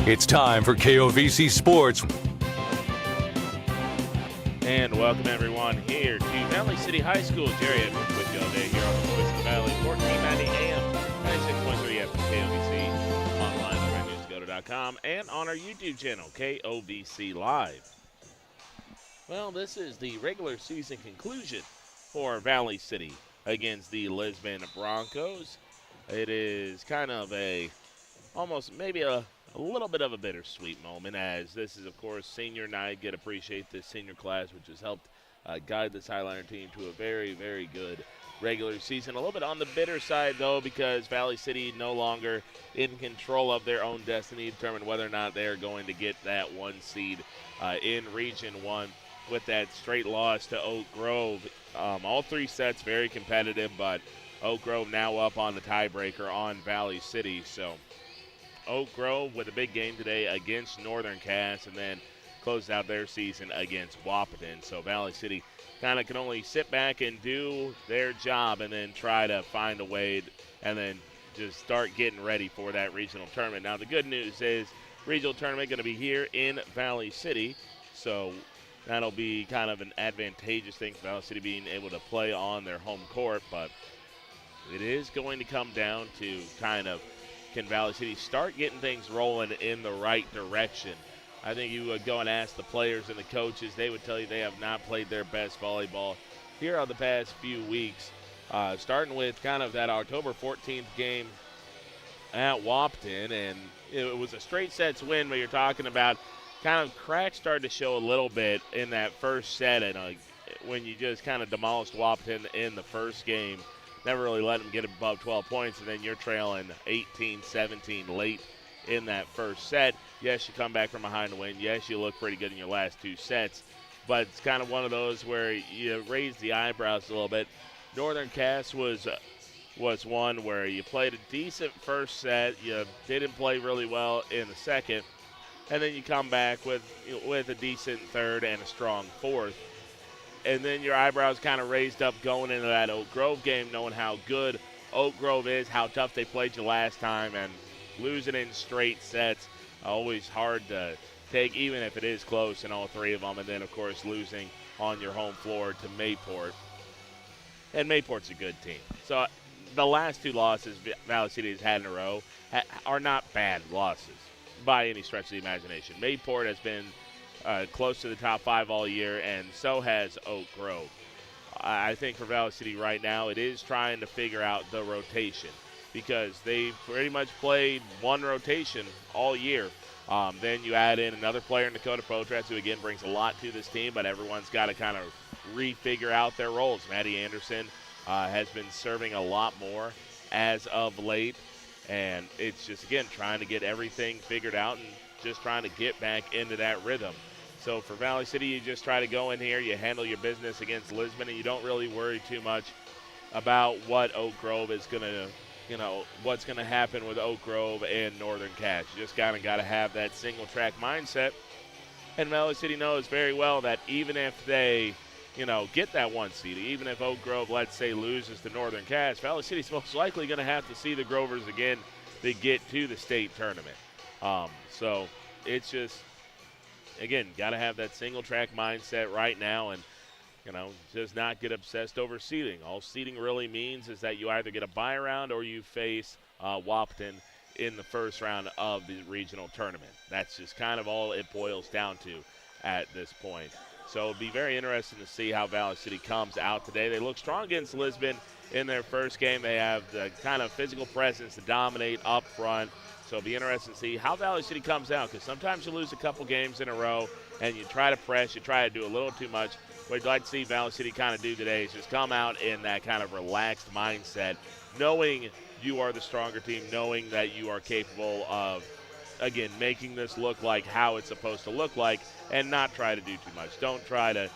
It's time for KOVC Sports. And welcome everyone here to Valley City High School. Jerry Edwards with you all day here on the Voice of the Valley, 1490 AM, 96.3 FM KOVC, online at rednewsgoto.com, and on our YouTube channel, KOVC Live. Well, this is the regular season conclusion for Valley City against the Lisbon Broncos. It is kind of almost maybe a little bit of a bittersweet moment, as this is, of course, senior night. Get appreciate this senior class, which has helped guide this Highliner team to a very, very good regular season. A little bit on the bitter side, though, because Valley City no longer in control of their own destiny to determine whether or not they are going to get that one seed in Region 1 with that straight loss to Oak Grove. All three sets very competitive, but Oak Grove now up on the tiebreaker on Valley City. So Oak Grove with a big game today against Northern Cass, and then closed out their season against Wahpeton. So Valley City kind of can only sit back and do their job and then try to find a way and then just start getting ready for that regional tournament. Now the good news is regional tournament going to be here in Valley City, so that'll be kind of an advantageous thing for Valley City being able to play on their home court, but it is going to come down to kind of, can Valley City start getting things rolling in the right direction? I think you would go and ask the players and the coaches. They would tell you they have not played their best volleyball here on the past few weeks, starting with kind of that October 14th game at Wahpeton, and it was a straight sets win, but you're talking about kind of cracks started to show a little bit in that first set, and when you just kind of demolished Wahpeton in the first game, never really let them get above 12 points, and then you're trailing 18-17 late in that first set. Yes, you come back from behind to win. Yes, you look pretty good in your last two sets, but it's kind of one of those where you raise the eyebrows a little bit. Northern Cass was one where you played a decent first set. You didn't play really well in the second, and then you come back with a decent third and a strong fourth. And then your eyebrows kind of raised up going into that Oak Grove game, knowing how good Oak Grove is, how tough they played you last time, and losing in straight sets, always hard to take, even if it is close in all three of them. And then, of course, losing on your home floor to Mayport. And Mayport's a good team. So the last two losses Valley City has had in a row are not bad losses by any stretch of the imagination. Mayport has been close to the top five all year, and so has Oak Grove. I think for Valley City right now, it is trying to figure out the rotation, because they pretty much played one rotation all year. Then you add in another player in Dakota Potratz, who again brings a lot to this team, but everyone's got to kind of refigure out their roles. Maddie Anderson has been serving a lot more as of late, and it's just, again, trying to get everything figured out and just trying to get back into that rhythm. So for Valley City, you just try to go in here, you handle your business against Lisbon, and you don't really worry too much about what Oak Grove is going to, what's going to happen with Oak Grove and Northern Cass. You just kind of got to have that single-track mindset. And Valley City knows very well that even if they, get that one seed, even if Oak Grove, let's say, loses to Northern Cass, Valley City's most likely going to have to see the Grovers again to get to the state tournament. So it's just, again, got to have that single-track mindset right now and, just not get obsessed over seeding. All seeding really means is that you either get a bye round or you face Wahpeton in the first round of the regional tournament. That's just kind of all it boils down to at this point. So it'll be very interesting to see how Valley City comes out today. They look strong against Lisbon in their first game. They have the kind of physical presence to dominate up front. So it'll be interesting to see how Valley City comes out, because sometimes you lose a couple games in a row and you try to press, you try to do a little too much. What I'd like to see Valley City kind of do today is just come out in that kind of relaxed mindset, knowing you are the stronger team, knowing that you are capable of, again, making this look like how it's supposed to look like, and not try to do too much. Don't try to,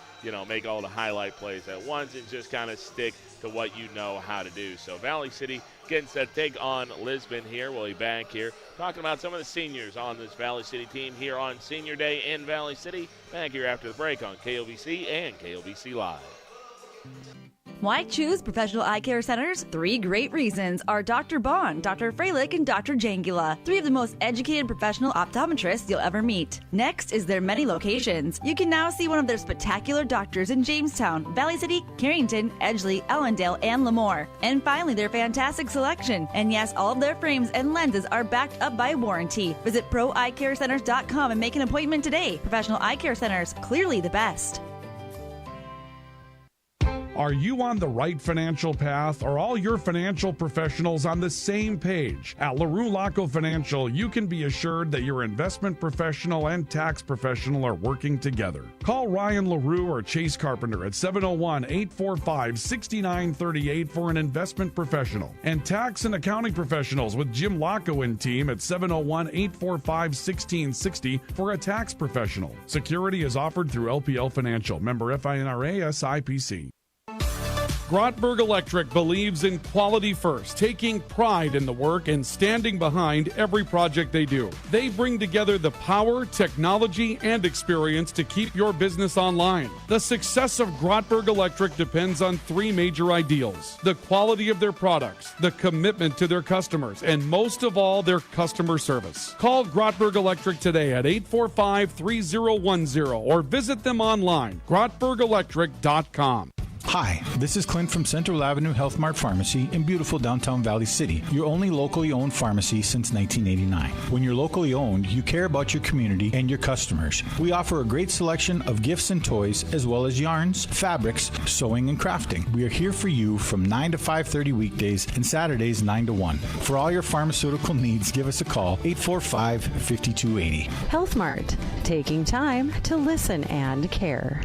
make all the highlight plays at once, and just kind of stick to what you know how to do. So Valley City getting set to take on Lisbon here. We'll be back here talking about some of the seniors on this Valley City team here on Senior Day in Valley City. Back here after the break on KOVC and KOVC Live. Why choose professional eye care centers? 3 great reasons are Dr. Bond, Dr. Freilich, and Dr. Jangula, 3 of the most educated professional optometrists you'll ever meet. Next is their many locations. You can now see one of their spectacular doctors in Jamestown, Valley City, Carrington, Edgeley, Ellendale, and Lemoore. And finally, their fantastic selection. And yes, all of their frames and lenses are backed up by warranty. Visit proeyecarecenters.com and make an appointment today. Professional eye care centers, clearly the best. Are you on the right financial path? Are all your financial professionals on the same page? At LaRue Laco Financial, you can be assured that your investment professional and tax professional are working together. Call Ryan LaRue or Chase Carpenter at 701-845-6938 for an investment professional. And tax and accounting professionals with Jim Laco and team at 701-845-1660 for a tax professional. Security is offered through LPL Financial. Member FINRA SIPC. Grotberg Electric believes in quality first, taking pride in the work and standing behind every project they do. They bring together the power, technology, and experience to keep your business online. The success of Grotberg Electric depends on 3 major ideals: the quality of their products, the commitment to their customers, and most of all, their customer service. Call Grotberg Electric today at 845-3010 or visit them online, grotbergelectric.com. Hi, this is Clint from Central Avenue Health Mart Pharmacy in beautiful downtown Valley City, your only locally owned pharmacy since 1989. When you're locally owned, you care about your community and your customers. We offer a great selection of gifts and toys, as well as yarns, fabrics, sewing, and crafting. We are here for you from 9 to 5:30 weekdays and Saturdays 9 to 1. For all your pharmaceutical needs, give us a call, 845-5280. Health Mart, taking time to listen and care.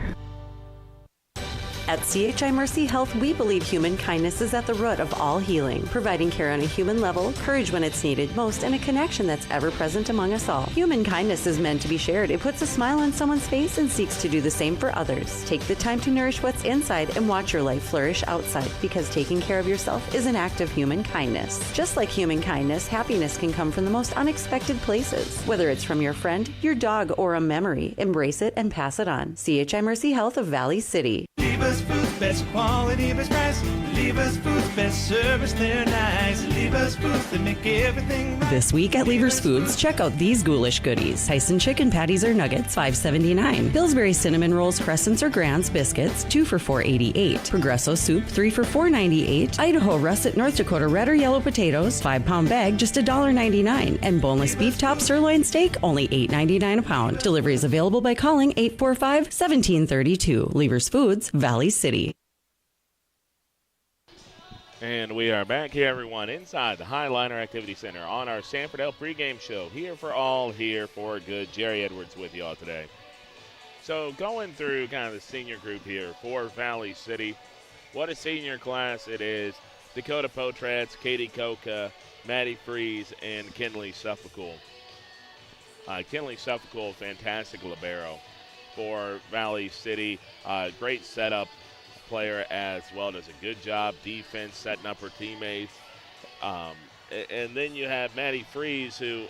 At CHI Mercy Health, we believe human kindness is at the root of all healing, providing care on a human level, courage when it's needed most, and a connection that's ever present among us all. Human kindness is meant to be shared. It puts a smile on someone's face and seeks to do the same for others. Take the time to nourish what's inside and watch your life flourish outside, because taking care of yourself is an act of human kindness. Just like human kindness, happiness can come from the most unexpected places. Whether it's from your friend, your dog, or a memory, embrace it and pass it on. CHI Mercy Health of Valley City. Lever's Foods, best quality, best price. Lever's Foods, best service, they're nice. Lever's Foods, they make everything right. This week at Lever's Foods, check out these ghoulish goodies. Tyson chicken patties or nuggets, $5.79. Pillsbury cinnamon rolls, crescents or grands, biscuits, 2 for $4.88. Progresso soup, 3 for $4.98. Idaho russet North Dakota red or yellow potatoes, 5-pound bag, just $1.99. And boneless beef top sirloin steak, only $8.99 a pound. Delivery is available by calling 845-1732. Lever's Foods, Valley City. And we are back here, everyone, inside the Highliner Activity Center on our Sanford L pregame show. Here for all, here for good. Jerry Edwards with you all today. So going through kind of the senior group here for Valley City, what a senior class it is. Dakota Potrats, Katie Koka, Maddie Freeze, and Kinley Suffolk. Kinley Suffolk, fantastic libero for Valley City. Great setup player as well. Does a good job defense setting up her teammates. And then you have Maddie Freeze, who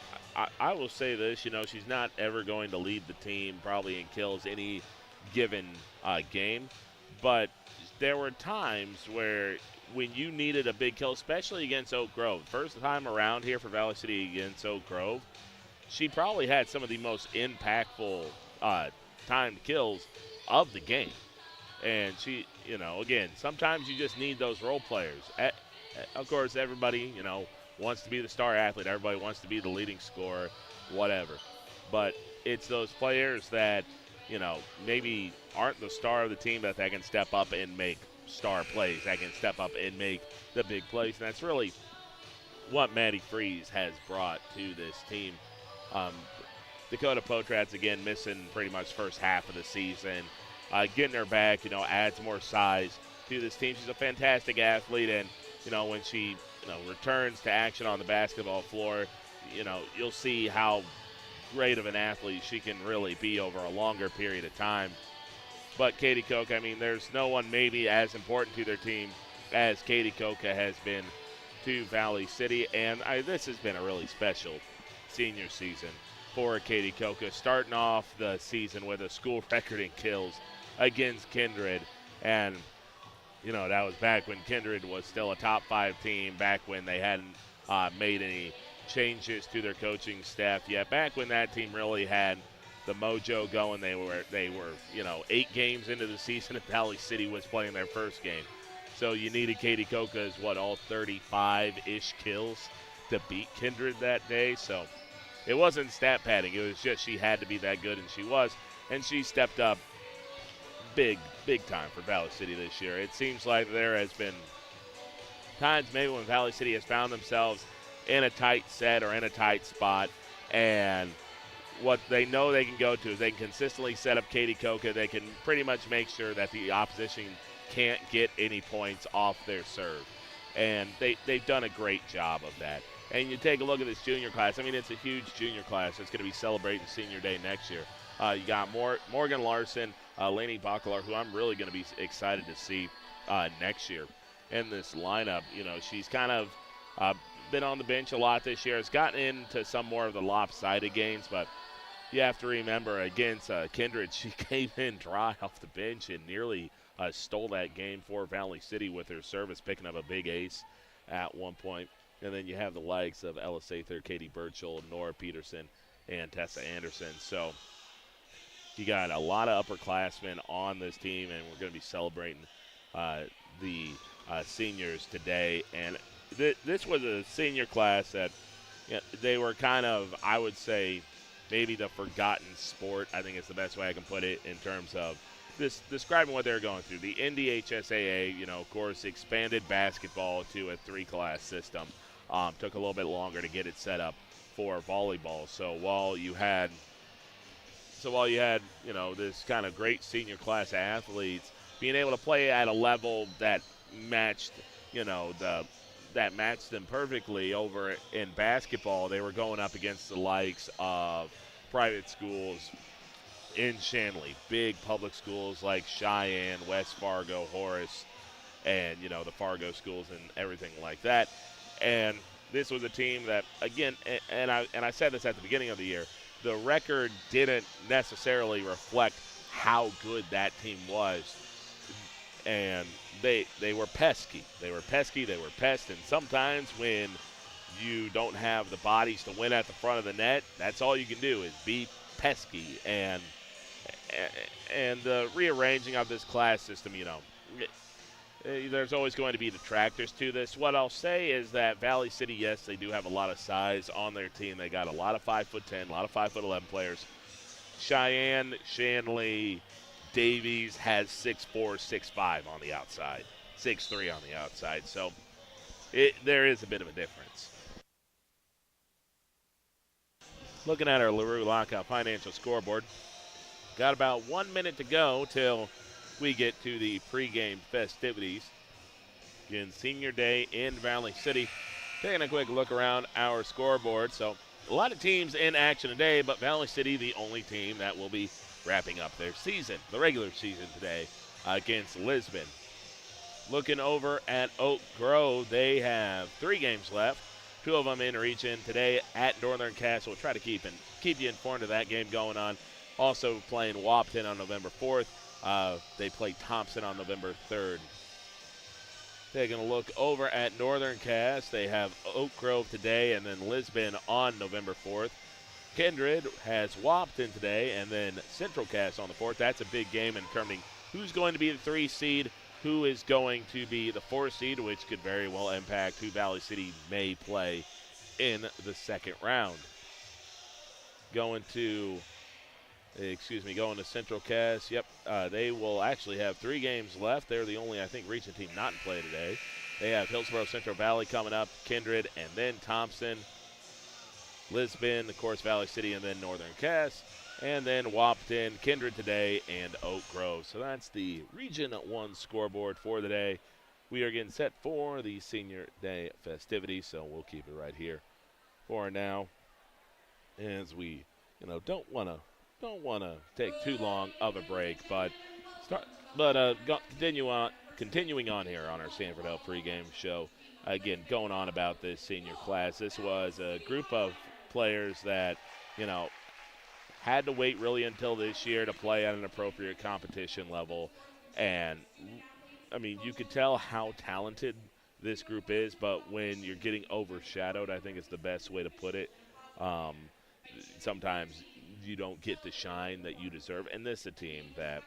I will say this, she's not ever going to lead the team probably in kills any given game. But there were times where when you needed a big kill, especially against Oak Grove, first time around here for Valley City against Oak Grove, she probably had some of the most impactful timed kills of the game. And she, again, sometimes you just need those role players. Of course, everybody, wants to be the star athlete. Everybody wants to be the leading scorer, whatever. But it's those players that, maybe aren't the star of the team, but that can step up and make star plays. That can step up and make the big plays. And that's really what Maddie Freeze has brought to this team. Dakota Potrats, again, missing pretty much first half of the season. Getting her back, adds more size to this team. She's a fantastic athlete, and, when she, returns to action on the basketball floor, you'll see how great of an athlete she can really be over a longer period of time. But Katie Koka, there's no one maybe as important to their team as Katie Koka has been to Valley City, and this has been a really special senior season for Katie Koka, starting off the season with a school record in kills against Kindred. And that was back when Kindred was still a top 5 team, back when they hadn't made any changes to their coaching staff yet, back when that team really had the mojo going. They were 8 games into the season and Valley City was playing their first game. So you needed Katie Coca's, all 35-ish kills to beat Kindred that day. So it wasn't stat padding. It was just she had to be that good, and she was. And she stepped up big time for Valley City this year. It seems like there has been times maybe when Valley City has found themselves in a tight set or in a tight spot, and what they know they can go to is they can consistently set up Katie Coca. They can pretty much make sure that the opposition can't get any points off their serve. And they've done a great job of that. And you take a look at this junior class. I mean, it's a huge junior class. It's going to be celebrating Senior Day next year. You got Morgan Larson, Lainey Baclar, who I'm really going to be excited to see next year in this lineup. She's kind of been on the bench a lot this year. Has gotten into some more of the lopsided games, but you have to remember against Kindred, she came in dry off the bench and nearly stole that game for Valley City with her service, picking up a big ace at one point. And then you have the likes of Ella Sather, Katie Burchell, Nora Peterson, and Tessa Anderson. So you got a lot of upperclassmen on this team, and we're going to be celebrating the seniors today. And this was a senior class that they were kind of, I would say, maybe the forgotten sport. I think it's the best way I can put it in terms of describing what they're going through. The NDHSAA, of course, expanded basketball to a 3-class system. Took a little bit longer to get it set up for volleyball. So while you had this kind of great senior class athletes being able to play at a level that matched, that matched them perfectly over in basketball, they were going up against the likes of private schools in Shanley, big public schools like Cheyenne, West Fargo, Horace, and, the Fargo schools and everything like that. And this was a team that, again, and I said this at the beginning of the year, the record didn't necessarily reflect how good that team was. And they were pesky. They were pesky. They were pests. And sometimes when you don't have the bodies to win at the front of the net, that's all you can do is be pesky. And the rearranging of this class system, there's always going to be detractors to this. What I'll say is that Valley City, yes, they do have a lot of size on their team. They got a lot of 5'10", a lot of 5'11" players. Cheyenne, Shanley, Davies has 6'4", 6'5" on the outside, 6'3" on the outside. So there is a bit of a difference. Looking at our LaRue Lockout Financial Scoreboard, got about 1 minute to go till we get to the pregame festivities. Again, Senior Day in Valley City. Taking a quick look around our scoreboard. So a lot of teams in action today, but Valley City the only team that will be wrapping up their season, the regular season today, against Lisbon. Looking over at Oak Grove, they have 3 games left. 2 of them in region today at Northern Castle. We'll try to keep you informed of that game going on. Also playing Wapton on November 4th. They play Thompson on November 3rd. Taking a look over at Northern Cass, they have Oak Grove today and then Lisbon on November 4th. Kindred has Wapton today and then Central Cass on the 4th. That's a big game in determining who's going to be the 3 seed, who is going to be the 4 seed, which could very well impact who Valley City may play in the second round. Going to Central Cass. Yep, they will actually have 3 games left. They're the only, I think, region team not in play today. They have Hillsborough Central Valley coming up, Kindred, and then Thompson, Lisbon, of course, Valley City, and then Northern Cass, and then Wapton, Kindred today, and Oak Grove. So that's the Region 1 scoreboard for the day. We are getting set for the Senior Day festivities, so we'll keep it right here for now, as we, don't want to take too long of a break, but continuing on here on our Sanford Health pregame show. Again, going on about this senior class. This was a group of players that, had to wait really until this year to play at an appropriate competition level, and I mean, you could tell how talented this group is, but when you're getting overshadowed, I think it's the best way to put it. Um, Sometimes you don't get the shine that you deserve, and this is a team that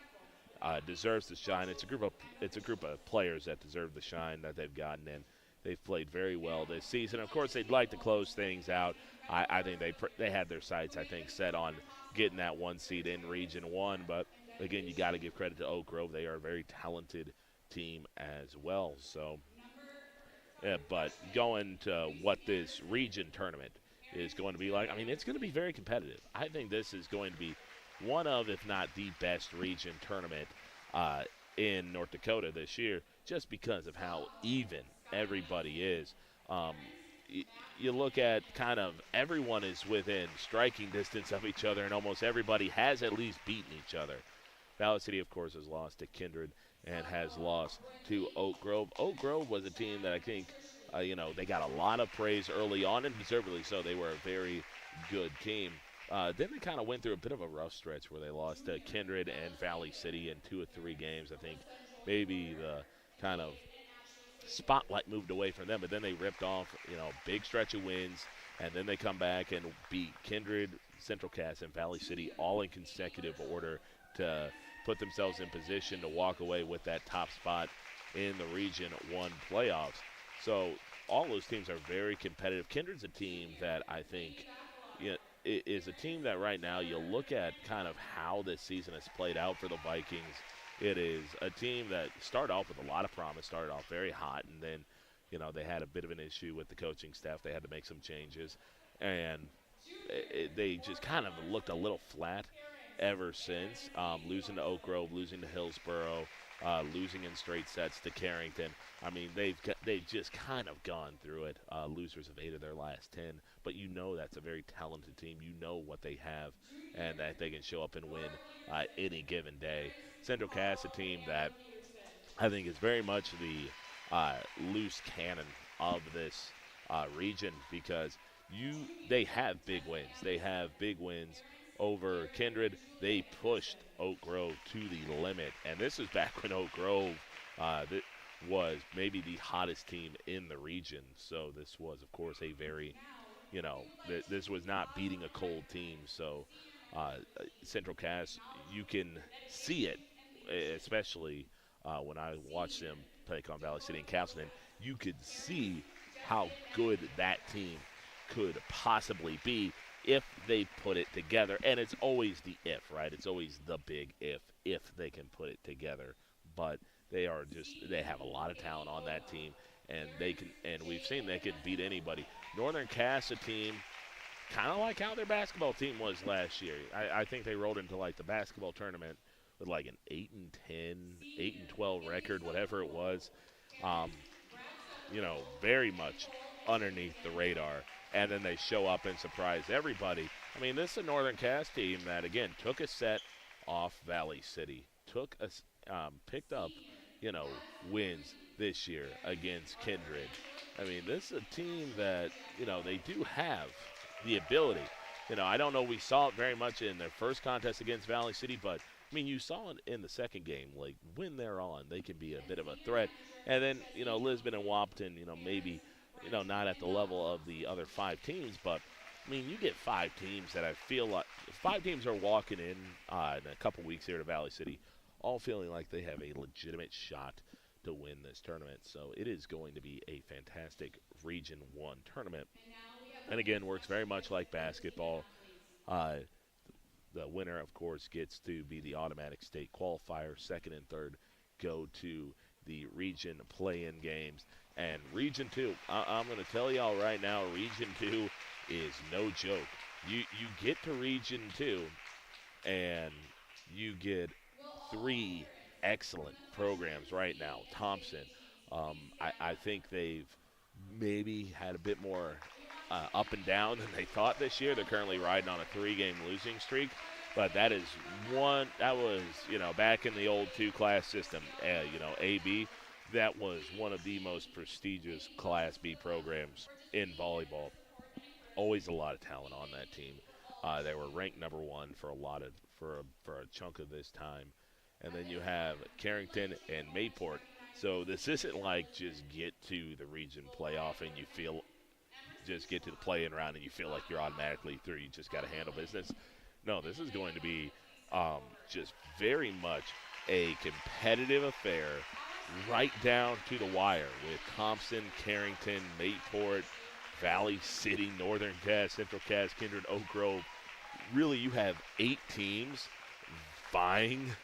deserves the shine. It's a group of players that deserve the shine that they've gotten, and they've played very well this season. Of course, they'd like to close things out. I think they had their sights, I think, set on getting that 1 seed in Region 1, but again, you got to give credit to Oak Grove. They are a very talented team as well. So, yeah, but going to what this region tournament is going to be like, I mean, it's going to be very competitive. I think this is going to be one of, if not the best region tournament in North Dakota this year, just because of how even everybody is. You look at kind of everyone is within striking distance of each other, and almost everybody has at least beaten each other. Valley City, of course, has lost to Kindred and has lost to Oak Grove. Oak Grove was a team that I think, they got a lot of praise early on, and deservedly so. They were a very good team. Then they kind of went through a bit of a rough stretch where they lost to Kindred and Valley City in 2 or 3 games. I think maybe the kind of spotlight moved away from them, but then they ripped off, big stretch of wins, and then they come back and beat Kindred, Central Cass, and Valley City all in consecutive order to put themselves in position to walk away with that top spot in the Region 1 playoffs. So all those teams are very competitive. Kindred's a team that I think is a team that right now you look at kind of how this season has played out for the Vikings. It is a team that started off with a lot of promise, started off very hot, and then, they had a bit of an issue with the coaching staff. They had to make some changes, and they just kind of looked a little flat ever since, losing to Oak Grove, losing to Hillsboro, losing in straight sets to Carrington. I mean, they've just kind of gone through it. Losers of 8 of their last 10, but that's a very talented team. You know what they have, and that they can show up and win any given day. Central Cass, a team that I think is very much the loose cannon of this region, because they have big wins. They have big wins over Kindred. They pushed Oak Grove to the limit, and this is back when Oak Grove was maybe the hottest team in the region. So this was, of course, a very, this was not beating a cold team. So Central Cass, you can see it, especially when I watched them play on Valley City and Castleton. You could see how good that team could possibly be if they put it together. And it's always the if, right? It's always the big if they can put it together. But they have a lot of talent on that team, and we've seen they can beat anybody. Northern Cass, a team kind of like how their basketball team was last year. I think they rolled into like the basketball tournament with like an 8-10, 8-12 record, whatever it was. Very much underneath the radar. And then they show up and surprise everybody. I mean, this is a Northern Cass team that, again, took a set off Valley City, picked up, wins this year against Kindred. I mean, this is a team that, they do have the ability. I don't know, we saw it very much in their first contest against Valley City, but, I mean, you saw it in the second game. Like, when they're on, they can be a bit of a threat. And then, Lisbon and Wapton, maybe – not at the level of the other 5 teams, but, I mean, you get 5 teams that I feel like 5 teams are walking in a couple weeks here to Valley City, all feeling like they have a legitimate shot to win this tournament. So it is going to be a fantastic Region 1 tournament. And, again, works very much like basketball. The winner, of course, gets to be the automatic state qualifier. Second and third go to the region play-in games. And Region 2, I'm going to tell y'all right now, Region 2 is no joke. You get to Region 2, and you get 3 excellent programs right now. Thompson, I think they've maybe had a bit more up and down than they thought this year. They're currently riding on a 3-game losing streak. But that was, back in the old 2-class system, AB. That was one of the most prestigious Class B programs in volleyball. Always a lot of talent on that team. They were ranked number 1 for a chunk of this time. And then you have Carrington and Mayport, So this isn't like just get to the region playoff and you feel just get to the play-in round and you feel like you're automatically through. You just got to handle business. No, this is going to be just very much a competitive affair right down to the wire with Thompson, Carrington, Mayport, Valley City, Northern Cass, Central Cass, Kindred, Oak Grove. Really, you have 8 teams vying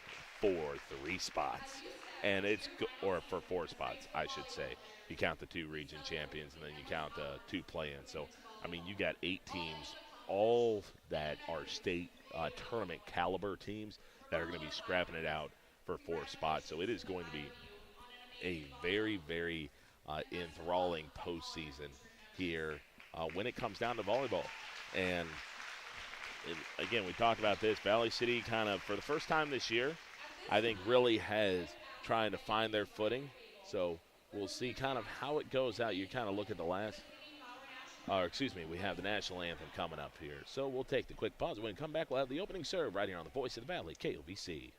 for 3 spots. And or for 4 spots, I should say. You count the 2 region champions, and then you count the 2 play-ins. So, I mean, you got 8 teams, all that are state tournament caliber teams that are going to be scrapping it out for 4 spots. So it is going to be a very, very enthralling postseason here when it comes down to volleyball. And, again, we talked about this. Valley City kind of, for the first time this year, I think really has – trying to find their footing. So we'll see kind of how it goes out. You kind of look at the we have the national anthem coming up here. So we'll take the quick pause. When we come back, we'll have the opening serve right here on the Voice of the Valley, KOVC.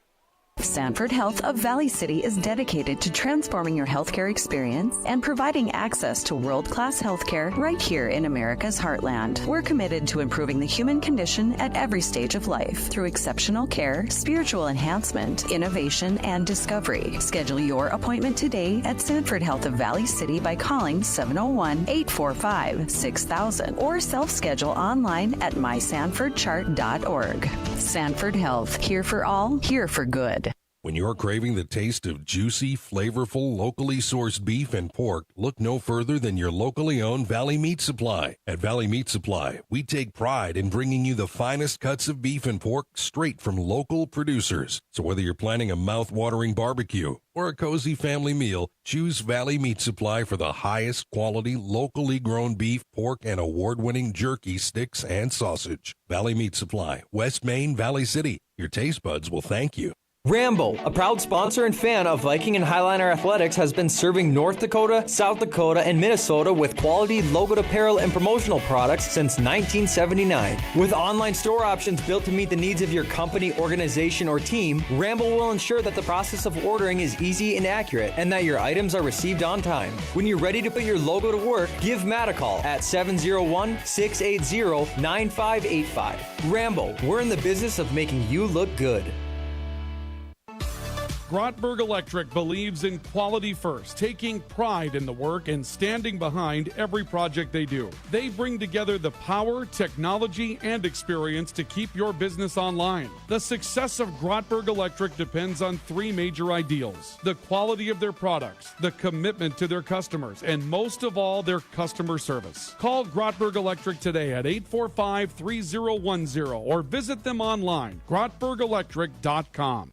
Sanford Health of Valley City is dedicated to transforming your healthcare experience and providing access to world-class healthcare right here in America's heartland. We're committed to improving the human condition at every stage of life through exceptional care, spiritual enhancement, innovation, and discovery. Schedule your appointment today at Sanford Health of Valley City by calling 701-845-6000 or self-schedule online at mysanfordchart.org. Sanford Health, here for all, here for good. When you're craving the taste of juicy, flavorful, locally sourced beef and pork, look no further than your locally owned Valley Meat Supply. At Valley Meat Supply, we take pride in bringing you the finest cuts of beef and pork straight from local producers. So whether you're planning a mouth-watering barbecue or a cozy family meal, choose Valley Meat Supply for the highest quality, locally grown beef, pork, and award-winning jerky, sticks, and sausage. Valley Meat Supply, West Main, Valley City. Your taste buds will thank you. Rambo, a proud sponsor and fan of Viking and Highliner Athletics, has been serving North Dakota, South Dakota, and Minnesota with quality logoed apparel and promotional products since 1979. With online store options built to meet the needs of your company, organization, or team, Rambo will ensure that the process of ordering is easy and accurate and that your items are received on time. When you're ready to put your logo to work, give Matt a call at 701-680-9585. Rambo, we're in the business of making you look good. Grotberg Electric believes in quality first, taking pride in the work and standing behind every project they do. They bring together the power, technology, and experience to keep your business online. The success of Grotberg Electric depends on 3 major ideals: the quality of their products, the commitment to their customers, and most of all, their customer service. Call Grotberg Electric today at 845-3010 or visit them online, grotbergelectric.com.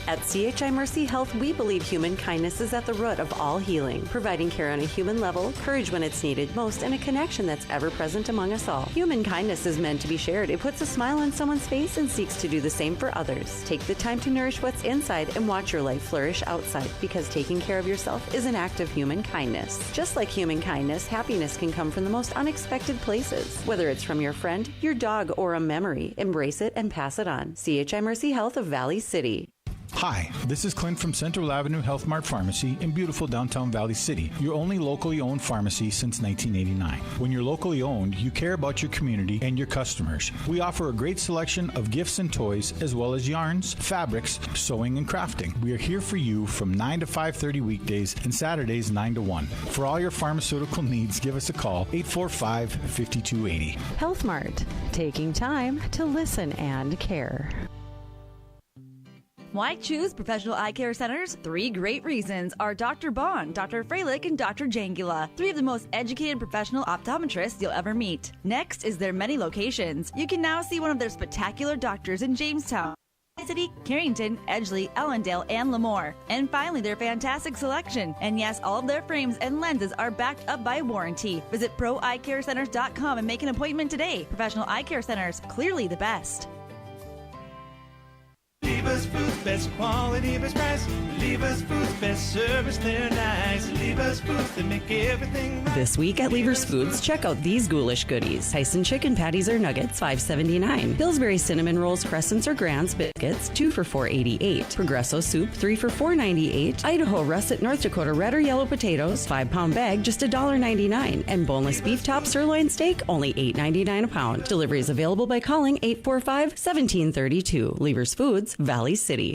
At CHI Mercy Health, we believe human kindness is at the root of all healing, providing care on a human level, courage when it's needed most, and a connection that's ever present among us all. Human kindness is meant to be shared. It puts a smile on someone's face and seeks to do the same for others. Take the time to nourish what's inside and watch your life flourish outside, because taking care of yourself is an act of human kindness. Just like human kindness, happiness can come from the most unexpected places. Whether it's from your friend, your dog, or a memory, embrace it and pass it on. CHI Mercy Health of Valley City. Hi, this is Clint from Central Avenue Health Mart Pharmacy in beautiful downtown Valley City, your only locally owned pharmacy since 1989. When you're locally owned, you care about your community and your customers. We offer a great selection of gifts and toys, as well as yarns, fabrics, sewing, and crafting. We are here for you from 9 to 5:30 weekdays and Saturdays 9 to 1. For all your pharmaceutical needs, give us a call, 845-5280. Health Mart, taking time to listen and care. Why choose Professional Eye Care Centers? 3 great reasons are Dr. Bond, Dr. Freilich, and Dr. Jangula, 3 of the most educated professional optometrists you'll ever meet. Next is their many locations. You can now see one of their spectacular doctors in Jamestown, City, Carrington, Edgeley, Ellendale, and Lemoore. And finally, their fantastic selection. And yes, all of their frames and lenses are backed up by warranty. Visit ProEyeCareCenters.com and make an appointment today. Professional Eye Care Centers, clearly the best. Lever's Foods, best quality, best price. Lever's Foods, best service, they're nice. Lever's Foods, they make everything right. This week at Lever's Foods, check out these ghoulish goodies. Tyson chicken patties or nuggets, $5.79. Pillsbury cinnamon rolls, crescents or grands biscuits, 2 for $4.88. Progresso soup, 3 for $4.98. Idaho russet North Dakota red or yellow potatoes, 5-pound bag, just $1.99. And boneless beef top sirloin steak, only $8.99 a pound. Delivery is available by calling 845-1732. Lever's Foods, Valley City.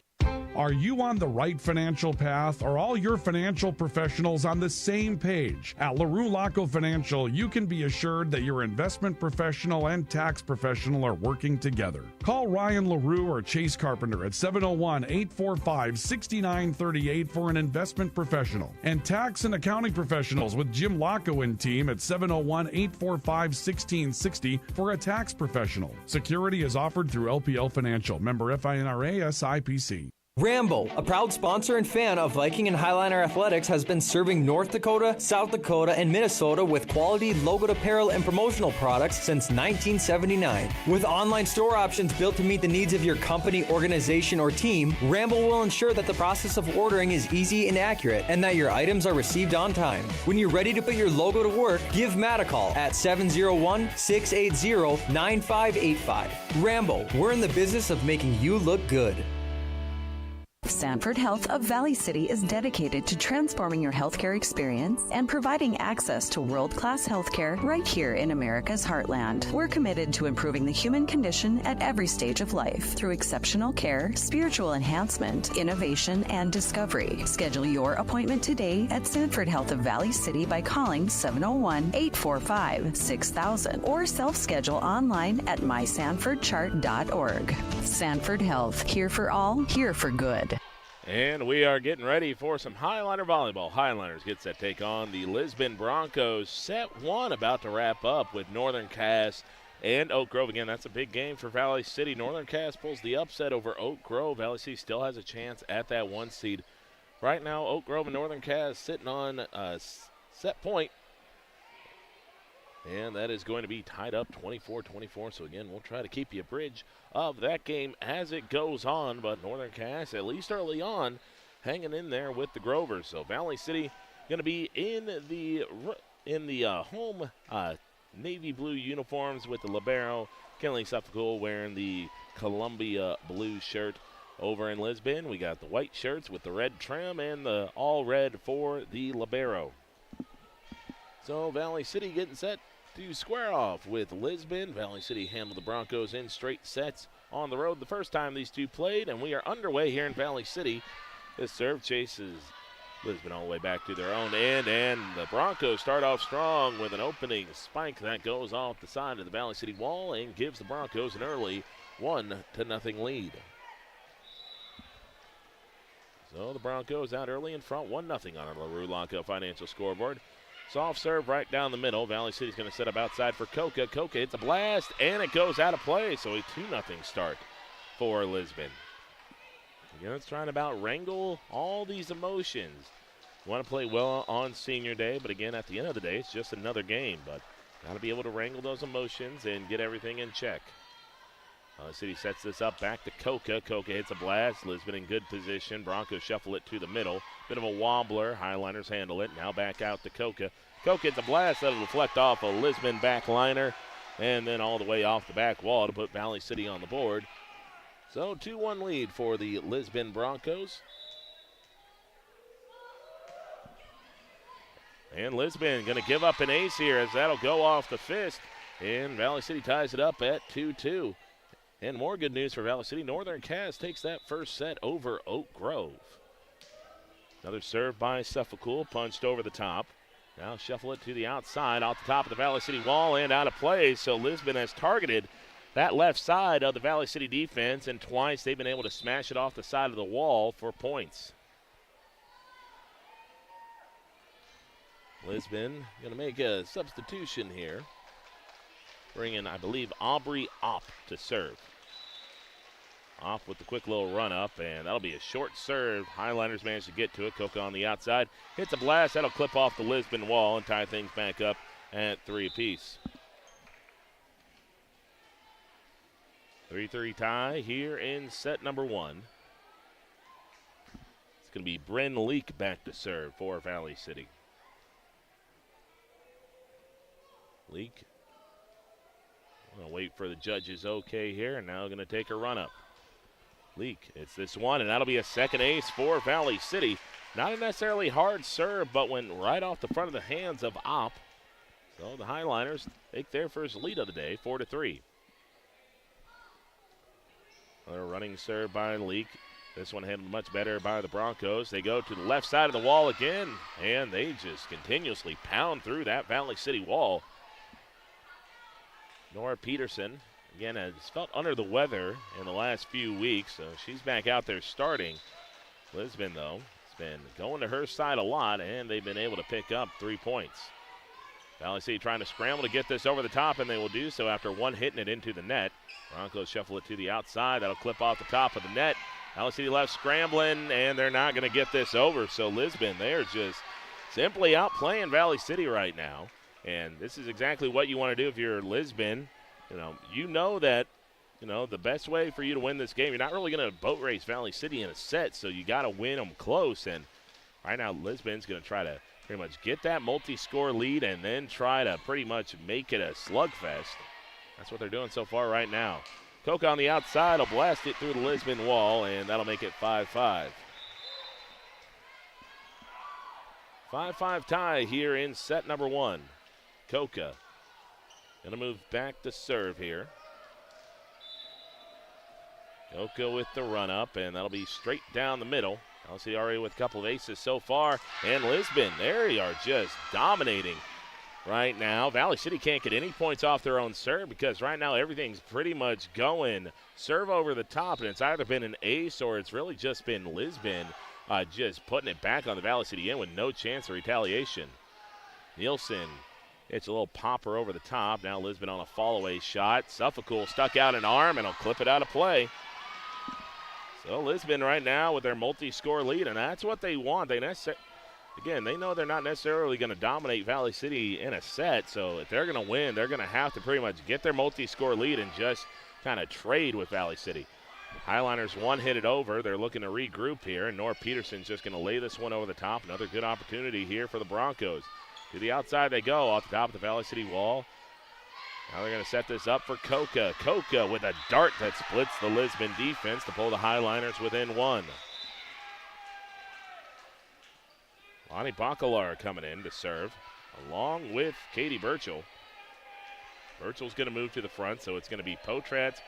Are you on the right financial path? Are all your financial professionals on the same page? At LaRue Laco Financial, you can be assured that your investment professional and tax professional are working together. Call Ryan LaRue or Chase Carpenter at 701-845-6938 for an investment professional. And tax and accounting professionals with Jim Laco and team at 701-845-1660 for a tax professional. Security is offered through LPL Financial. Member FINRA SIPC. Rambo, a proud sponsor and fan of Viking and Highliner Athletics, has been serving North Dakota, South Dakota, and Minnesota with quality logoed apparel and promotional products since 1979. With online store options built to meet the needs of your company, organization, or team, Rambo will ensure that the process of ordering is easy and accurate and that your items are received on time. When you're ready to put your logo to work, give Matt a call at 701-680-9585. Rambo, we're in the business of making you look good. Sanford Health of Valley City is dedicated to transforming your healthcare experience and providing access to world-class healthcare right here in America's heartland. We're committed to improving the human condition at every stage of life through exceptional care, spiritual enhancement, innovation, and discovery. Schedule your appointment today at Sanford Health of Valley City by calling 701-845-6000 or self-schedule online at mysanfordchart.org. Sanford Health, here for all, here for good. And we are getting ready for some Highliner volleyball. Highliners get set to take on the Lisbon Broncos. Set one about to wrap up with Northern Cass and Oak Grove. Again, that's a big game for Valley City. Northern Cass pulls the upset over Oak Grove. Valley City still has a chance at that 1 seed. Right now, Oak Grove and Northern Cass sitting on set point. And that is going to be tied up 24-24. So, again, we'll try to keep you abridged of that game as it goes on. But Northern Cass, at least early on, hanging in there with the Grovers. So, Valley City going to be in the home navy blue uniforms with the libero. Kenley Suffolk wearing the Columbia blue shirt. Over in Lisbon, we got the white shirts with the red trim and the all red for the libero. So, Valley City getting set to square off with Lisbon. Valley City handled the Broncos in straight sets on the road the first time these two played, and we are underway here in Valley City. This serve chases Lisbon all the way back to their own end, and the Broncos start off strong with an opening spike that goes off the side of the Valley City wall and gives the Broncos an early 1-0 lead. So the Broncos out early in front, 1-0 on our LaRue Laco Financial scoreboard. Soft serve right down the middle. Valley City's going to set up outside for Coca. Coca hits a blast, and it goes out of play. So a 2-0 start for Lisbon. Again, it's trying to about wrangle all these emotions. You want to play well on senior day, but again, at the end of the day, it's just another game. But got to be able to wrangle those emotions and get everything in check. City sets this up back to Coca. Coca hits a blast. Lisbon in good position. Broncos shuffle it to the middle. Bit of a wobbler. Highliners handle it. Now back out to Coca. Coca hits a blast that'll deflect off a Lisbon back liner and then all the way off the back wall to put Valley City on the board. So 2-1 lead for the Lisbon Broncos. And Lisbon going to give up an ace here as that'll go off the fist. And Valley City ties it up at 2-2. And more good news for Valley City. Northern Cass takes that first set over Oak Grove. Another serve by Suffolk, punched over the top. Now shuffle it to the outside, off the top of the Valley City wall and out of play. So Lisbon has targeted that left side of the Valley City defense, and twice they've been able to smash it off the side of the wall for points. Lisbon going to make a substitution here. Bring in, I believe, Aubrey Opp to serve. Off with the quick little run up, and that'll be a short serve. Highliners managed to get to it. Coca on the outside. Hits a blast. That'll clip off the Lisbon wall and tie things back up at 3 apiece. 3-3 tie here in set number 1. It's going to be Bryn Leak back to serve for Valley City. Leak. Going to wait for the judges okay here, and now going to take a run up. Leak, it's this one, and that'll be a second ace for Valley City. Not a necessarily hard serve, but went right off the front of the hands of Opp. So the Highliners take their first lead of the day, 4-3. Another running serve by Leak. This one handled much better by the Broncos. They go to the left side of the wall again, and they just continuously pound through that Valley City wall. Nora Peterson, again, has felt under the weather in the last few weeks, so she's back out there starting. Lisbon, though, has been going to her side a lot, and they've been able to pick up 3 points. Valley City trying to scramble to get this over the top, and they will do so after one hitting it into the net. Broncos shuffle it to the outside. That'll clip off the top of the net. Valley City left scrambling, and they're not going to get this over. So Lisbon, they're just simply outplaying Valley City right now. And this is exactly what you want to do if you're Lisbon. You know that, the best way for you to win this game, you're not really going to boat race Valley City in a set, so you got to win them close. And right now, Lisbon's going to try to pretty much get that multi-score lead and then try to pretty much make it a slugfest. That's what they're doing so far right now. Coke on the outside will blast it through the Lisbon wall, and that'll make it 5-5. 5-5 tie here in set number one. Coca going to move back to serve here. Coca with the run up, and that'll be straight down the middle. LCRA with a couple of aces so far, and Lisbon, they are just dominating right now. Valley City can't get any points off their own serve because right now everything's pretty much going serve over the top, and it's either been an ace or it's really just been Lisbon just putting it back on the Valley City end with no chance of retaliation. Nielsen, it's a little popper over the top. Now Lisbon on a fall-away shot. Suffolk stuck out an arm, and he'll clip it out of play. So Lisbon right now with their multi-score lead, and that's what they want. They know they're not necessarily going to dominate Valley City in a set, so if they're going to win, they're going to have to pretty much get their multi-score lead and just kind of trade with Valley City. Highliners one hit it over. They're looking to regroup here, and Nora Peterson's just going to lay this one over the top. Another good opportunity here for the Broncos. To the outside they go, off the top of the Valley City wall. Now they're going to set this up for Coca. Coca with a dart that splits the Lisbon defense to pull the Highliners within one. Lonnie Bacalar coming in to serve, along with Katie Burchell. Burchell's going to move to the front, so it's going to be Potratz,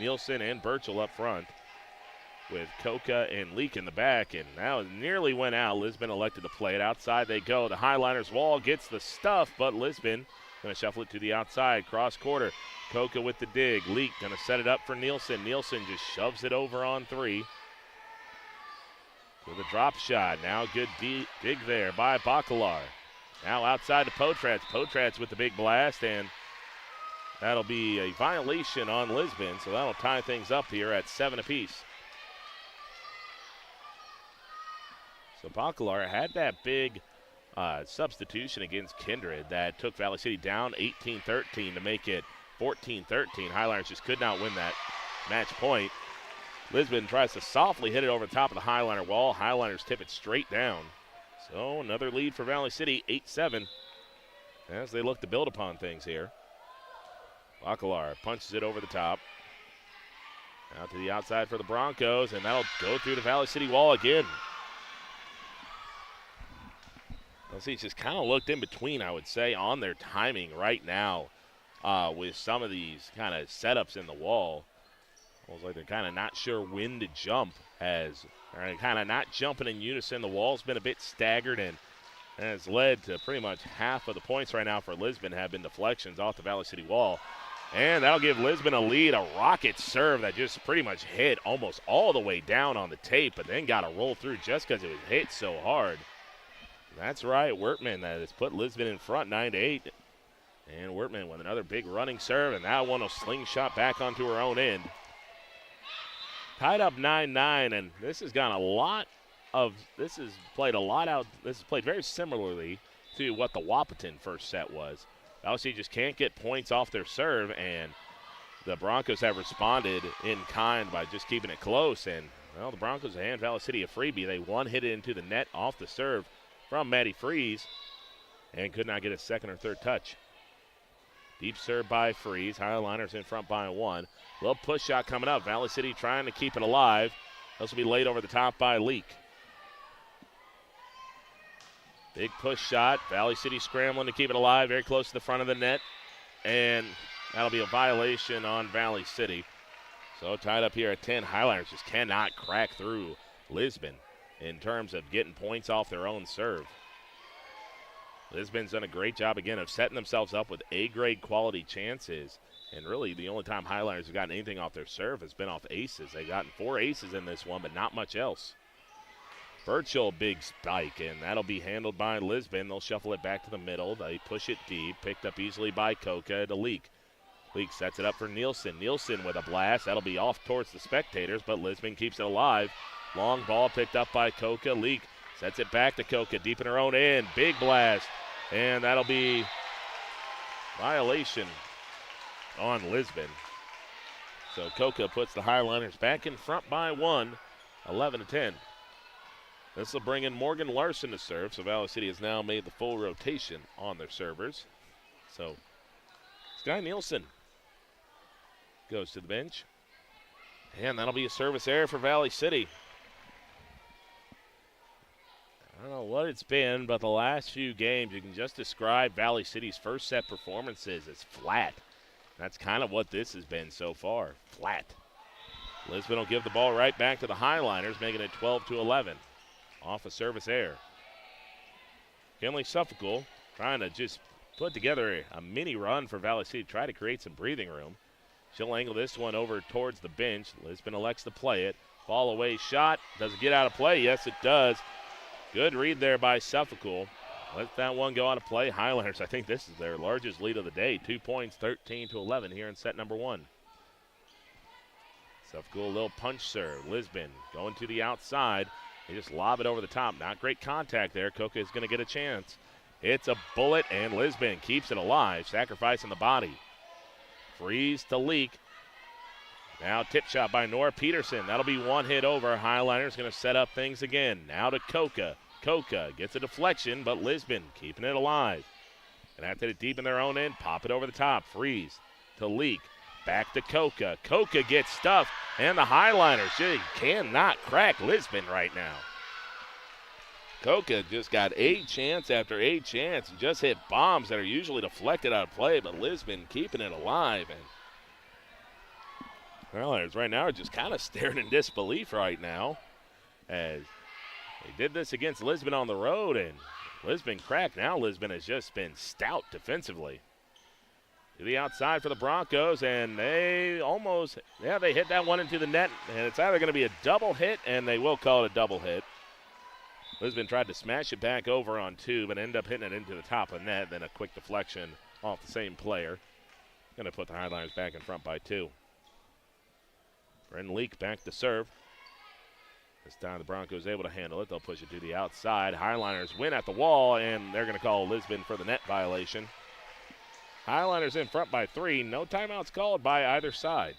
Nielsen, and Burchell up front, with Coca and Leak in the back, and now it nearly went out. Lisbon elected to play it. Outside they go. The Highliners wall gets the stuff, but Lisbon going to shuffle it to the outside, cross quarter. Coca with the dig. Leak going to set it up for Nielsen. Nielsen just shoves it over on three. With a drop shot. Now good dig there by Bacalar. Now outside to Potratz. Potratz with the big blast, and that'll be a violation on Lisbon, so that'll tie things up here at 7 apiece. So Bacalar had that big substitution against Kindred that took Valley City down 18-13 to make it 14-13. Highliners just could not win that match point. Lisbon tries to softly hit it over the top of the Highliner wall. Highliners tip it straight down. So another lead for Valley City, 8-7, as they look to build upon things here. Bacalar punches it over the top. Out to the outside for the Broncos, and that'll go through the Valley City wall again. Let's see, it's just kind of looked in between, I would say, on their timing right now with some of these kind of setups in the wall. Almost like they're kind of not sure when to jump, as they're kind of not jumping in unison. The wall's been a bit staggered, and has led to pretty much half of the points right now for Lisbon have been deflections off the Valley City wall. And that'll give Lisbon a lead, a rocket serve that just pretty much hit almost all the way down on the tape, but then got to roll through just because it was hit so hard. That's right, Wertman that has put Lisbon in front 9-8. And Wertman with another big running serve, and that one will slingshot back onto her own end. Tied up 9-9, and this has played very similarly to what the Wahpeton first set was. Valley just can't get points off their serve, and the Broncos have responded in kind by just keeping it close, and Well, the Broncos hand Valley City a freebie. They one-hit it into the net off the serve from Maddie Freeze and could not get a second or third touch. Deep serve by Freeze. Highliners in front by 1. Little push shot coming up. Valley City trying to keep it alive. This will be laid over the top by Leak. Big push shot. Valley City scrambling to keep it alive, very close to the front of the net. And that'll be a violation on Valley City. So tied up here at 10. Highliners just cannot crack through Lisbon in terms of getting points off their own serve. Lisbon's done a great job again of setting themselves up with A-grade quality chances. And really the only time Highliners have gotten anything off their serve has been off aces. They've gotten 4 aces in this one, but not much else. Birchall, big spike, and that'll be handled by Lisbon. They'll shuffle it back to the middle. They push it deep, picked up easily by Coca to Leak. Leak sets it up for Nielsen. Nielsen with a blast. That'll be off towards the spectators, but Lisbon keeps it alive. Long ball picked up by Coca. Leak sets it back to Coca, deep in her own end. Big blast, and that'll be violation on Lisbon. So Coca puts the Highliners back in front by 1, 11-10. This will bring in Morgan Larson to serve, so Valley City has now made the full rotation on their servers. So Sky Nielsen goes to the bench, and that'll be a service error for Valley City. I don't know what it's been, but the last few games, you can just describe Valley City's first set performances as flat. That's kind of what this has been so far, flat. Lisbon will give the ball right back to the Highliners, making it 12-11 off a service error. Kinley Suffolk trying to just put together a mini run for Valley City, try to create some breathing room. She'll angle this one over towards the bench. Lisbon elects to play it. Ball away shot. Does it get out of play? Yes, it does. Good read there by Suffolk. Let that one go out of play. Highlanders, I think this is their largest lead of the day. 2 points, 13-11 here in set number 1. Suffolk, a little punch serve. Lisbon going to the outside. They just lob it over the top. Not great contact there. Coca is going to get a chance. It's a bullet, and Lisbon keeps it alive, sacrificing the body. Freeze to Leak. Now tip shot by Nora Peterson. That'll be one hit over. Highliner's going to set up things again. Now to Coca. Coca gets a deflection, but Lisbon keeping it alive. And after it deep in their own end, pop it over the top. Freeze to Leak. Back to Coca. Coca gets stuffed, and the Highliners just cannot crack Lisbon right now. Coca just got a chance after a chance and just hit bombs that are usually deflected out of play, but Lisbon keeping it alive. And Highliners right now are just kind of staring in disbelief right now as they did this against Lisbon on the road, and Lisbon cracked. Now Lisbon has just been stout defensively. To the outside for the Broncos, and they almost, they hit that one into the net, and it's either going to be a double hit, and they will call it a double hit. Lisbon tried to smash it back over on 2, but ended up hitting it into the top of the net, then a quick deflection off the same player. Going to put the Highliners back in front by 2. Brendan Leak back to serve. This time the Broncos able to handle it. They'll push it to the outside. Highliners win at the wall, and they're going to call Lisbon for the net violation. Highliners in front by 3. No timeouts called by either side.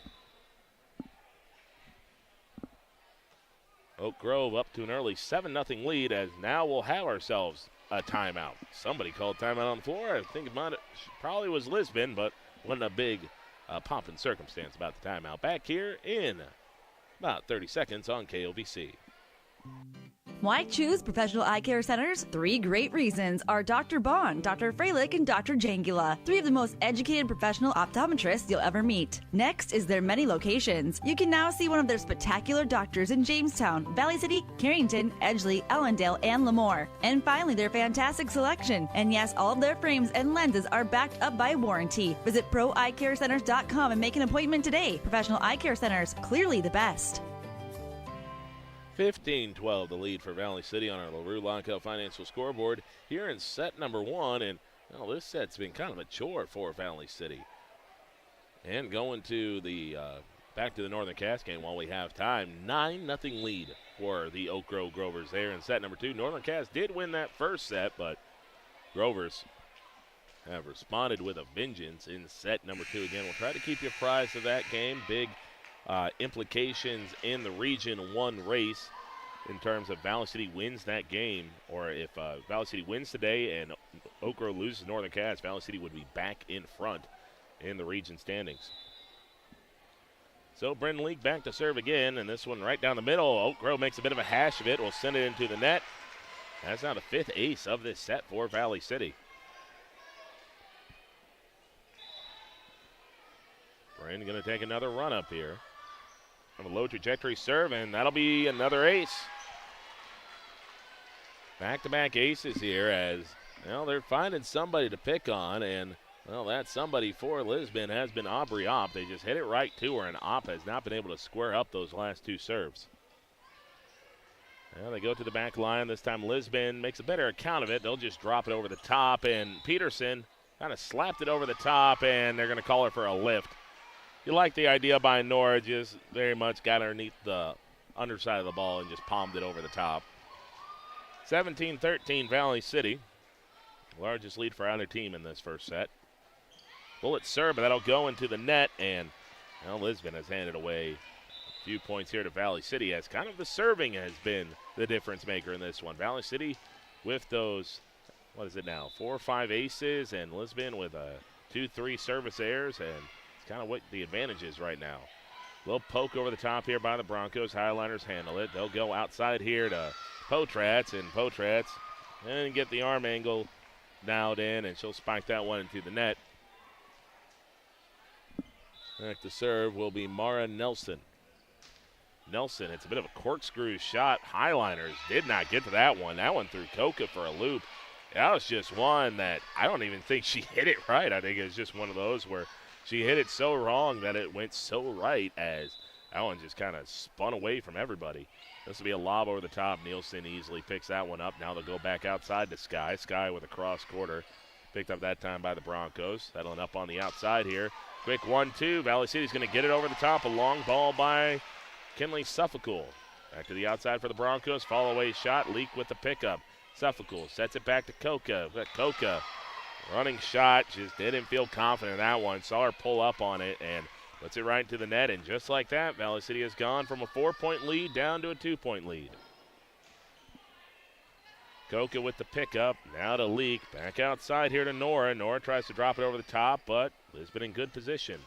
Oak Grove up to an early 7-0 lead, as now we'll have ourselves a timeout. Somebody called timeout on the floor. I think it probably was Lisbon, but wasn't a big pomp and circumstance about the timeout. Back here in about 30 seconds on KOVC. Why choose Professional Eye Care Centers? 3 great reasons are Dr. Bond, Dr. Freilich, and Dr. Jangula. 3 of the most educated professional optometrists you'll ever meet. Next is their many locations. You can now see one of their spectacular doctors in Jamestown, Valley City, Carrington, Edgeley, Ellendale, and Lemoore. And finally, their fantastic selection. And yes, all of their frames and lenses are backed up by warranty. Visit ProEyeCareCenters.com and make an appointment today. Professional Eye Care Centers, clearly the best. 15-12 the lead for Valley City on our LaRue Lockout Financial scoreboard here in set number 1. And this set's been kind of a chore for Valley City. And going to the back to the Northern Cass game while we have time. 9-0 lead for the Oak Grove Grovers there in set number 2. Northern Cass did win that first set, but Grovers have responded with a vengeance in set number 2. Again, we'll try to keep you apprised of that game. Big implications in the Region 1 race in terms of Valley City wins that game, or if Valley City wins today and Oak Grove loses Northern Cats, Valley City would be back in front in the region standings. So Brendan Leak back to serve again, and this one right down the middle. Oak Grove makes a bit of a hash of it. Will send it into the net. That's now the 5th ace of this set for Valley City. Brendan going to take another run up here. Have a low trajectory serve, and that'll be another ace. Back-to-back aces here as, well, they're finding somebody to pick on, and, well, that somebody for Lisbon has been Aubrey Opp. They just hit it right to her, and Opp has not been able to square up those last two serves. Well, they go to the back line. This time Lisbon makes a better account of it. They'll just drop it over the top, and Peterson kind of slapped it over the top, and they're going to call her for a lift. You like the idea by Nora, just very much got underneath the underside of the ball and just palmed it over the top. 17-13 Valley City. Largest lead for either team in this first set. Bullet serve, but that'll go into the net, and well, Lisbon has handed away a few points here to Valley City as kind of the serving has been the difference maker in this one. Valley City with those, what is it now, 4 or 5 aces, and Lisbon with 2-3 service errors, and kind of what the advantage is right now. Little poke over the top here by the Broncos. Highliners handle it. They'll go outside here to Potratz, and Potratz and get the arm angle dialed in, and she'll spike that one into the net. Back to serve will be Mara Nelson. Nelson, it's a bit of a corkscrew shot. Highliners did not get to that one. That one threw Coca for a loop. That was just one that I don't even think she hit it right. I think it's just one of those where she hit it so wrong that it went so right as that one just kind of spun away from everybody. This will be a lob over the top. Nielsen easily picks that one up. Now they'll go back outside to Sky. Sky with a cross quarter. Picked up that time by the Broncos. Settling up on the outside here. Quick 1-2. Valley City's going to get it over the top. A long ball by Kinley Suffolcool. Back to the outside for the Broncos. Fall away shot. Leak with the pickup. Suffolcool sets it back to Coca. Coca. Running shot, just didn't feel confident in that one. Saw her pull up on it and puts it right into the net. And just like that, Valley City has gone from a 4-point lead down to a 2-point lead. Coca with the pickup. Now to Leak. Back outside here to Nora. Nora tries to drop it over the top, but Lisbon in good position.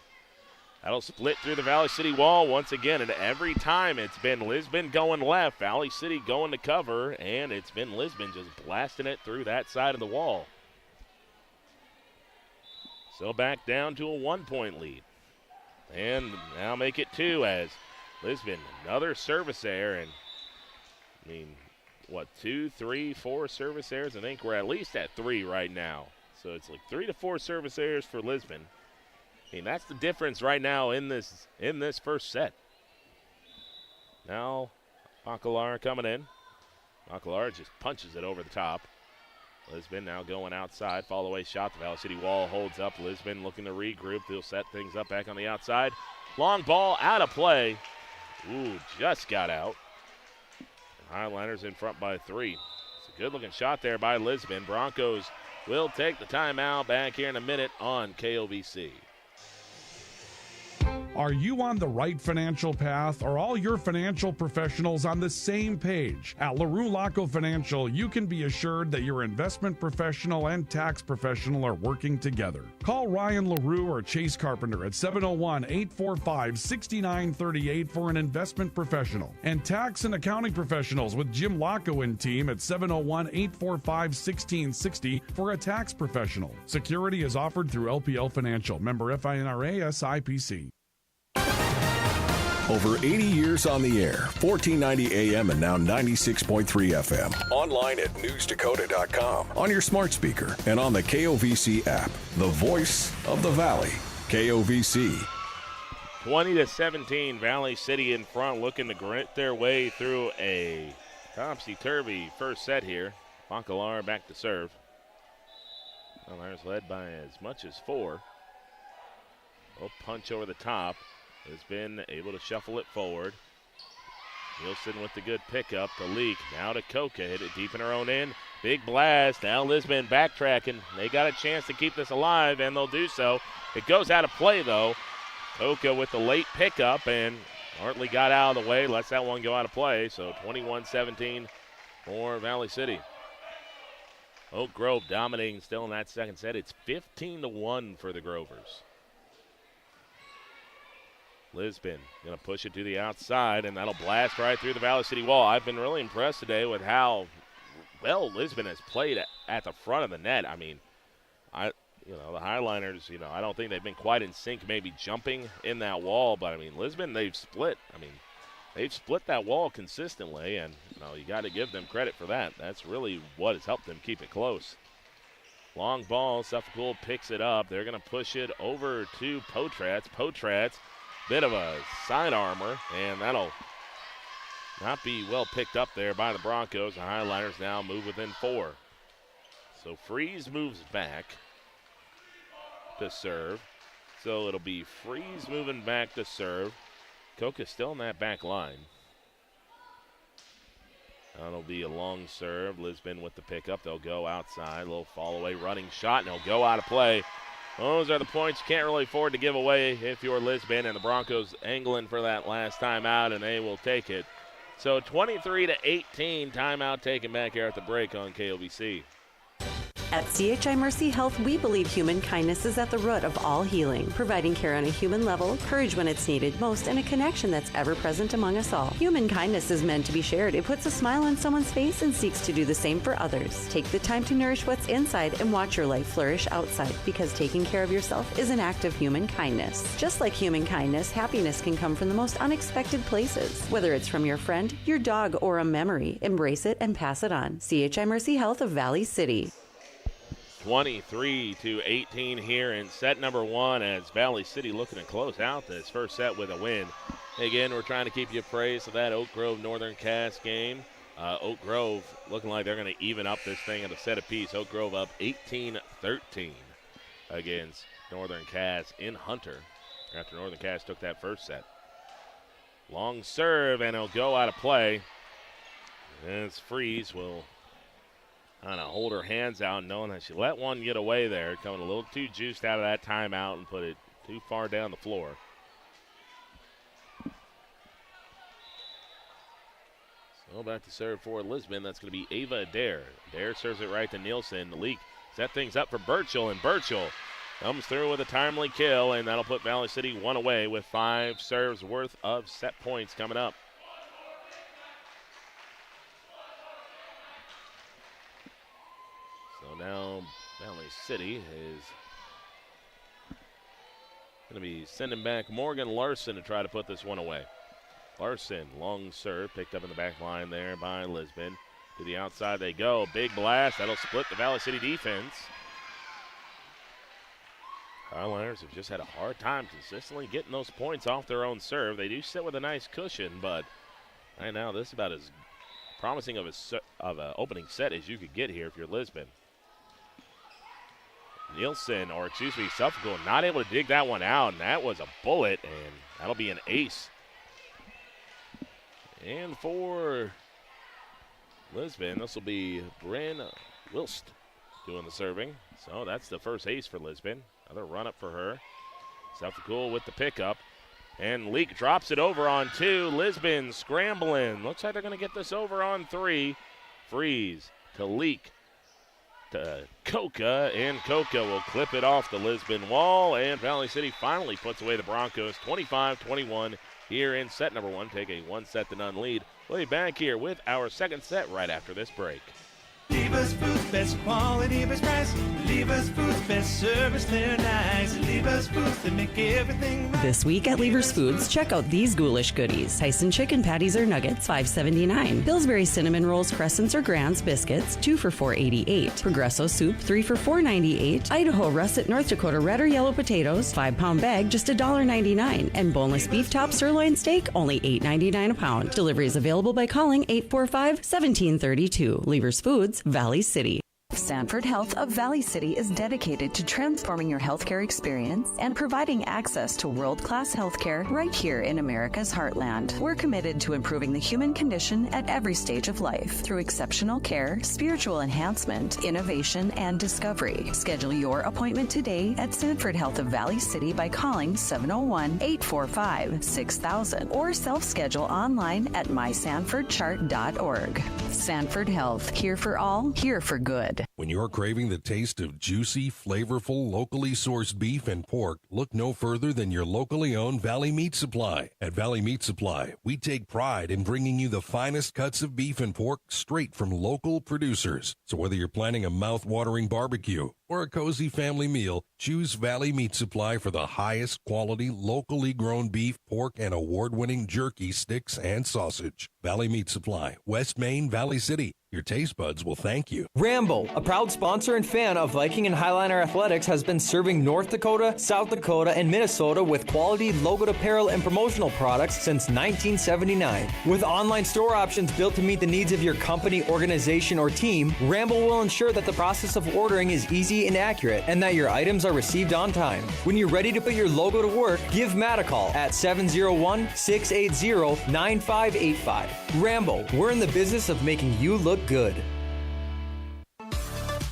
That'll split through the Valley City wall once again. And every time it's been Lisbon going left, Valley City going to cover, and it's been Lisbon just blasting it through that side of the wall. So back down to a 1-point lead. And now make it 2 as Lisbon, another service error. And, I mean, what, 2, 3, 4 service errors? I think we're at least at 3 right now. So it's like 3 to 4 service errors for Lisbon. I mean, that's the difference right now in this first set. Now, Bacalar coming in. Bacalar just punches it over the top. Lisbon now going outside. Fall away shot. The Valley City wall holds up. Lisbon looking to regroup. They'll set things up back on the outside. Long ball out of play. Ooh, just got out. And Highliners in front by 3. It's a good looking shot there by Lisbon. Broncos will take the timeout back here in a minute on KOVC. Are you on the right financial path? Are all your financial professionals on the same page? At LaRue Laco Financial, you can be assured that your investment professional and tax professional are working together. Call Ryan LaRue or Chase Carpenter at 701-845-6938 for an investment professional. And tax and accounting professionals with Jim Laco and team at 701-845-1660 for a tax professional. Security is offered through LPL Financial. Member FINRA SIPC. Over 80 years on the air, 1490 AM and now 96.3 FM. Online at newsdakota.com, on your smart speaker, and on the KOVC app. The voice of the Valley. KOVC. 20-17, Valley City in front, looking to grit their way through a topsy-turvy first set here. Bacalar back to serve. Highliners led by as much as 4. A punch over the top. Has been able to shuffle it forward. Nielsen with the good pickup to Leak. Now to Coca. Hit it deep in her own end. Big blast. Now Lisbon backtracking. They got a chance to keep this alive, and they'll do so. It goes out of play, though. Koka with the late pickup, and Hartley got out of the way, lets that one go out of play. So 21-17 for Valley City. Oak Grove dominating still in that second set. It's 15-1 for the Grovers. Lisbon going to push it to the outside, and that'll blast right through the Valley City wall. I've been really impressed today with how well Lisbon has played at the front of the net. I mean, the Highliners, I don't think they've been quite in sync, maybe jumping in that wall, but I mean, Lisbon, they've split. They've split that wall consistently, and you got to give them credit for that. That's really what has helped them keep it close. Long ball, Suffolk picks it up. They're going to push it over to Potratz. Potratz, bit of a side armor, and that'll not be well picked up there by the Broncos. The Highliners now move within 4. So Freeze moves back to serve. So it'll be Freeze moving back to serve. Koka still in that back line. That'll be a long serve. Lisbon with the pickup. They'll go outside. A little fall away running shot, and they'll go out of play. Those are the points you can't really afford to give away if you're Lisbon, and the Broncos angling for that last timeout, and they will take it. So 23-18, timeout taken back here at the break on KOVC. At CHI Mercy Health, we believe human kindness is at the root of all healing, providing care on a human level, courage when it's needed most, and a connection that's ever present among us all. Human kindness is meant to be shared. It puts a smile on someone's face and seeks to do the same for others. Take the time to nourish what's inside and watch your life flourish outside, because taking care of yourself is an act of human kindness. Just like human kindness, happiness can come from the most unexpected places. Whether it's from your friend, your dog, or a memory, embrace it and pass it on. CHI Mercy Health of Valley City. 23-18 here in set number 1 as Valley City looking to close out this first set with a win. Again, we're trying to keep you appraised of that Oak Grove Northern Cass game. Oak Grove looking like they're going to even up this thing at a set apiece. Oak Grove up 18-13 against Northern Cass in Hunter after Northern Cass took that first set. Long serve, and it'll go out of play. As Freeze will kind of hold her hands out, knowing that she let one get away there, coming a little too juiced out of that timeout and put it too far down the floor. So back to serve for Lisbon. That's going to be Ava Adair. Adair serves it right to Nielsen. The leak set things up for Burchell, and Burchell comes through with a timely kill, and that'll put Valley City one away with 5 serves worth of set points coming up. So now Valley City is going to be sending back Morgan Larson to try to put this one away. Larson, long serve, picked up in the back line there by Lisbon. To the outside they go. Big blast. That'll split the Valley City defense. Highliners have just had a hard time consistently getting those points off their own serve. They do sit with a nice cushion, but right now this is about as promising of an opening set as you could get here if you're Lisbon. Suffolk not able to dig that one out, and that was a bullet, and that'll be an ace. And for Lisbon, this will be Bryn Wilst doing the serving. So that's the first ace for Lisbon. Another run up for her. Suffolk with the pickup. And Leak drops it over on 2. Lisbon scrambling. Looks like they're going to get this over on 3. Freeze to Leak. To Koka, and Koka will clip it off the Lisbon wall, and Valley City finally puts away the Broncos 25-21 here in set number 1. Take a 1-set-to-none lead. We'll be back here with our second set right after this break. Lever's Foods, best quality, best price. Lever's Foods, best service, they're nice. Lever's Foods, they make everything right. This week at Lever's Foods, check out these ghoulish goodies. Tyson chicken patties or nuggets, $5.79. Pillsbury cinnamon rolls, crescents or grands, biscuits, 2 for $4.88. Progresso soup, 3 for $4.98. Idaho russet North Dakota red or yellow potatoes, 5-pound bag, just $1.99. And boneless beef top sirloin steak, only $8.99 a pound. Delivery is available by calling 845-1732. Lever's Foods, Valley City. Sanford Health of Valley City is dedicated to transforming your healthcare experience and providing access to world-class healthcare right here in America's heartland. We're committed to improving the human condition at every stage of life through exceptional care, spiritual enhancement, innovation, and discovery. Schedule your appointment today at Sanford Health of Valley City by calling 701-845-6000 or self-schedule online at mysanfordchart.org. Sanford Health, here for all, here for good. When you're craving the taste of juicy, flavorful, locally sourced beef and pork, look no further than your locally owned Valley Meat Supply. At Valley Meat Supply, we take pride in bringing you the finest cuts of beef and pork straight from local producers. So whether you're planning a mouth-watering barbecue or a cozy family meal, choose Valley Meat Supply for the highest quality, locally grown beef, pork, and award-winning jerky, sticks, and sausage. Valley Meat Supply, West Main, Valley City. Your taste buds will thank you. Rambo, a proud sponsor and fan of Viking and Highliner Athletics, has been serving North Dakota, South Dakota, and Minnesota with quality logoed apparel and promotional products since 1979. With online store options built to meet the needs of your company, organization, or team, Rambo will ensure that the process of ordering is easy and accurate and that your items are received on time. When you're ready to put your logo to work, give Matt a call at 701-680-9585. Rambo, we're in the business of making you look good.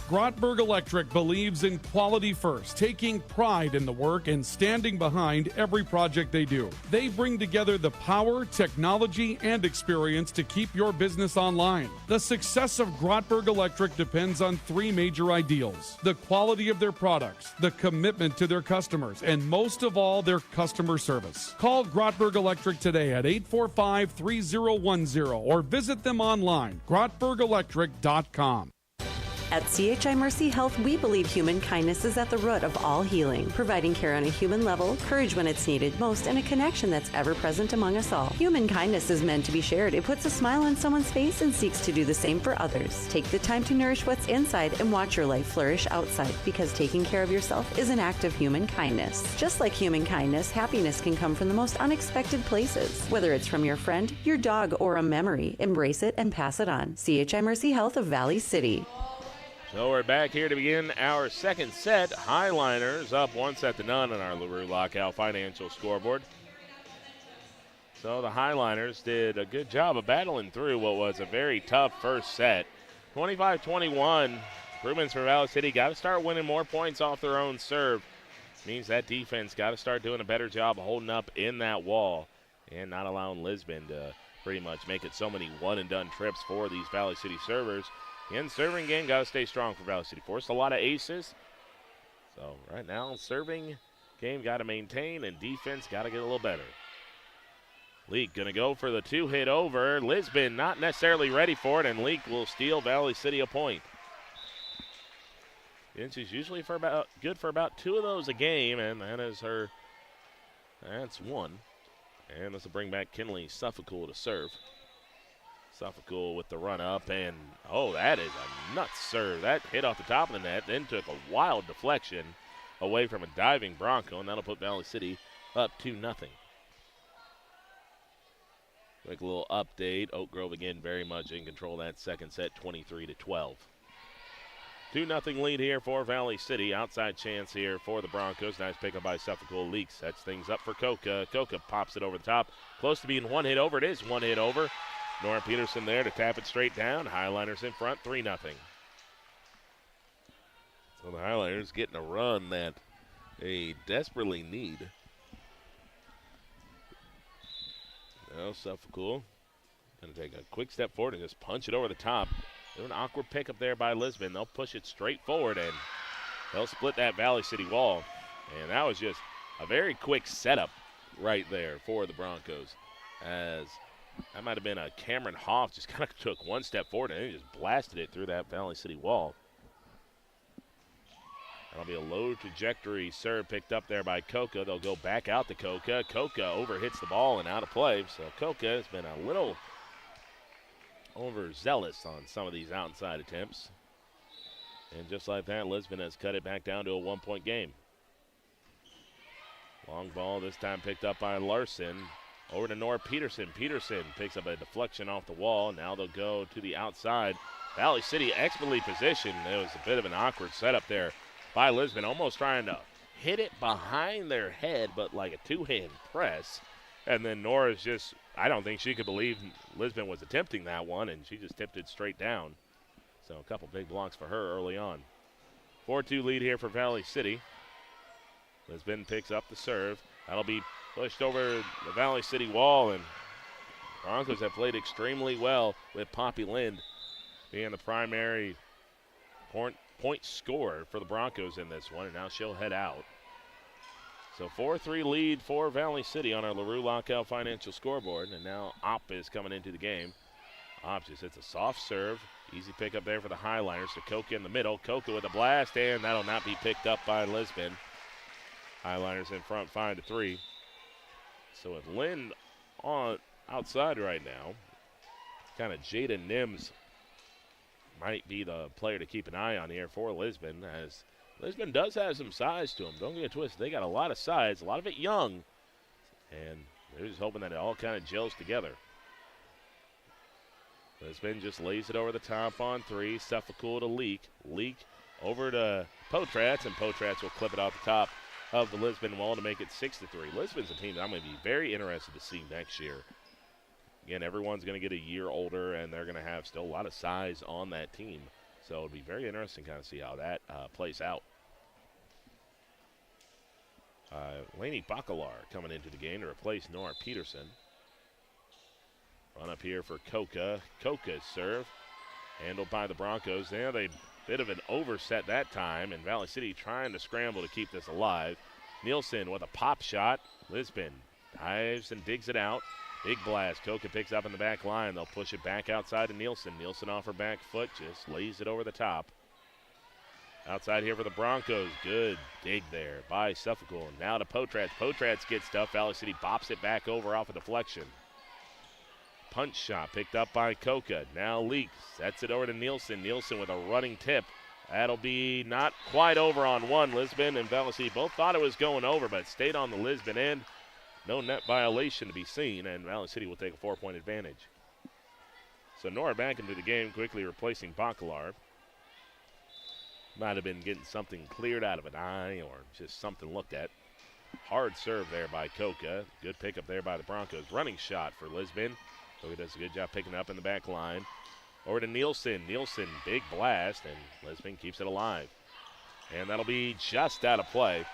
Grotberg Electric believes in quality first, taking pride in the work and standing behind every project they do. They bring together the power, technology, and experience to keep your business online. The success of Grotberg Electric depends on three major ideals: the quality of their products, the commitment to their customers, and most of all, their customer service. Call Grotberg Electric today at 845-3010 or visit them online, grotbergelectric.com. At CHI Mercy Health, we believe human kindness is at the root of all healing, providing care on a human level, courage when it's needed most, and a connection that's ever present among us all. Human kindness is meant to be shared. It puts a smile on someone's face and seeks to do the same for others. Take the time to nourish what's inside and watch your life flourish outside, because taking care of yourself is an act of human kindness. Just like human kindness, happiness can come from the most unexpected places. Whether it's from your friend, your dog, or a memory, embrace it and pass it on. CHI Mercy Health of Valley City. So we're back here to begin our second set. Highliners up 1-0 on our LaRue Lockout Financial scoreboard. So the Highliners did a good job of battling through what was a very tough first set. 25-21, improvements for Valley City. Got to start winning more points off their own serve. Means that defense got to start doing a better job of holding up in that wall and not allowing Lisbon to pretty much make it so many one-and-done trips for these Valley City servers. In serving game, got to stay strong for Valley City. Forced a lot of aces. So right now, serving game got to maintain, and defense got to get a little better. Leak going to go for the two-hit over. Lisbon not necessarily ready for it, and Leak will steal Valley City a point. And she's usually good for about two of those a game, and that's one. And this will bring back Kinley Suffolcool to serve. Suffolcool with the run-up, and, that is a nuts serve. That hit off the top of the net, then took a wild deflection away from a diving Bronco, and that'll put Valley City up 2-0. Quick little update. Oak Grove, again, very much in control of that second set, 23-12. 2-0 lead here for Valley City. Outside chance here for the Broncos. Nice pickup by Suffolcool. Leak sets things up for Coca. Coca pops it over the top. Close to being one hit over. It is one hit over. Nora Peterson there to tap it straight down. Highliners in front, 3-0. So the Highliners getting a run that they desperately need. Now Suffolcool going to take a quick step forward and just punch it over the top. Do an awkward pickup there by Lisbon. They'll push it straight forward, and they'll split that Valley City wall. And that was just a very quick setup right there for the Broncos, as that might have been a Cameron Hoff, just kind of took one step forward and he just blasted it through that Valley City wall. That'll be a low trajectory serve picked up there by Coca. They'll go back out to Coca. Coca overhits the ball and out of play. So Coca has been a little overzealous on some of these outside attempts. And just like that, Lisbon has cut it back down to a one-point game. Long ball this time picked up by Larson. Over to Nora Peterson. Peterson picks up a deflection off the wall. Now they'll go to the outside Valley City expertly positioned. It was a bit of an awkward setup there by Lisbon, almost trying to hit it behind their head, but like a two-hand press. And then Nora's just, I don't think she could believe Lisbon was attempting that one, and she just tipped it straight down. So a couple big blocks for her early on. 4-2 lead here for Valley City. Lisbon picks up the serve. That'll be pushed over the Valley City wall, and Broncos have played extremely well with Poppy Lind being the primary point scorer for the Broncos in this one, and now she'll head out. So 4-3 lead for Valley City on our LaRue Lockout Financial scoreboard, and now Opp is coming into the game. Opp just hits a soft serve. Easy pickup there for the Highliners. So Coca in the middle. Coca with a blast, and that'll not be picked up by Lisbon. Highliners in front 5-3. So with Lind on outside right now, kind of Jada Nims might be the player to keep an eye on here for Lisbon, as Lisbon does have some size to them. Don't get it twisted. They got a lot of size, a lot of it young, and they're just hoping that it all kind of gels together. Lisbon just lays it over the top on three. Suffolk to Leak. Leak over to Potratz, and Potratz will clip it off the top of the Lisbon wall to make it 6-3. Lisbon's a team that I'm going to be very interested to see next year. Again, everyone's going to get a year older, and they're going to have still a lot of size on that team. So it'll be very interesting to kind of see how that plays out. Lainey Bacalar coming into the game to replace Nora Peterson. Run up here for Coca. Coca's serve. Handled by the Broncos. There they bit of an overset that time, and Valley City trying to scramble to keep this alive. Nielsen with a pop shot. Lisbon dives and digs it out. Big blast. Coca picks up in the back line. They'll push it back outside to Nielsen. Nielsen off her back foot, just lays it over the top. Outside here for the Broncos. Good dig there by Suffolk. Now to Potratz. Potratz gets stuff. Valley City bops it back over off a deflection. Punch shot picked up by Coca. Now Leak sets it over to Nielsen. Nielsen with a running tip. That'll be not quite over on one. Lisbon and Valley City both thought it was going over, but it stayed on the Lisbon end. No net violation to be seen, and Valley City will take a 4-point advantage. So Nora back into the game, quickly replacing Bacalar. Might have been getting something cleared out of an eye or just something looked at. Hard serve there by Coca. Good pickup there by the Broncos. Running shot for Lisbon. Coca does a good job picking up in the back line. Over to Nielsen. Nielsen, big blast, and Lisbon keeps it alive. And that'll be just out of play.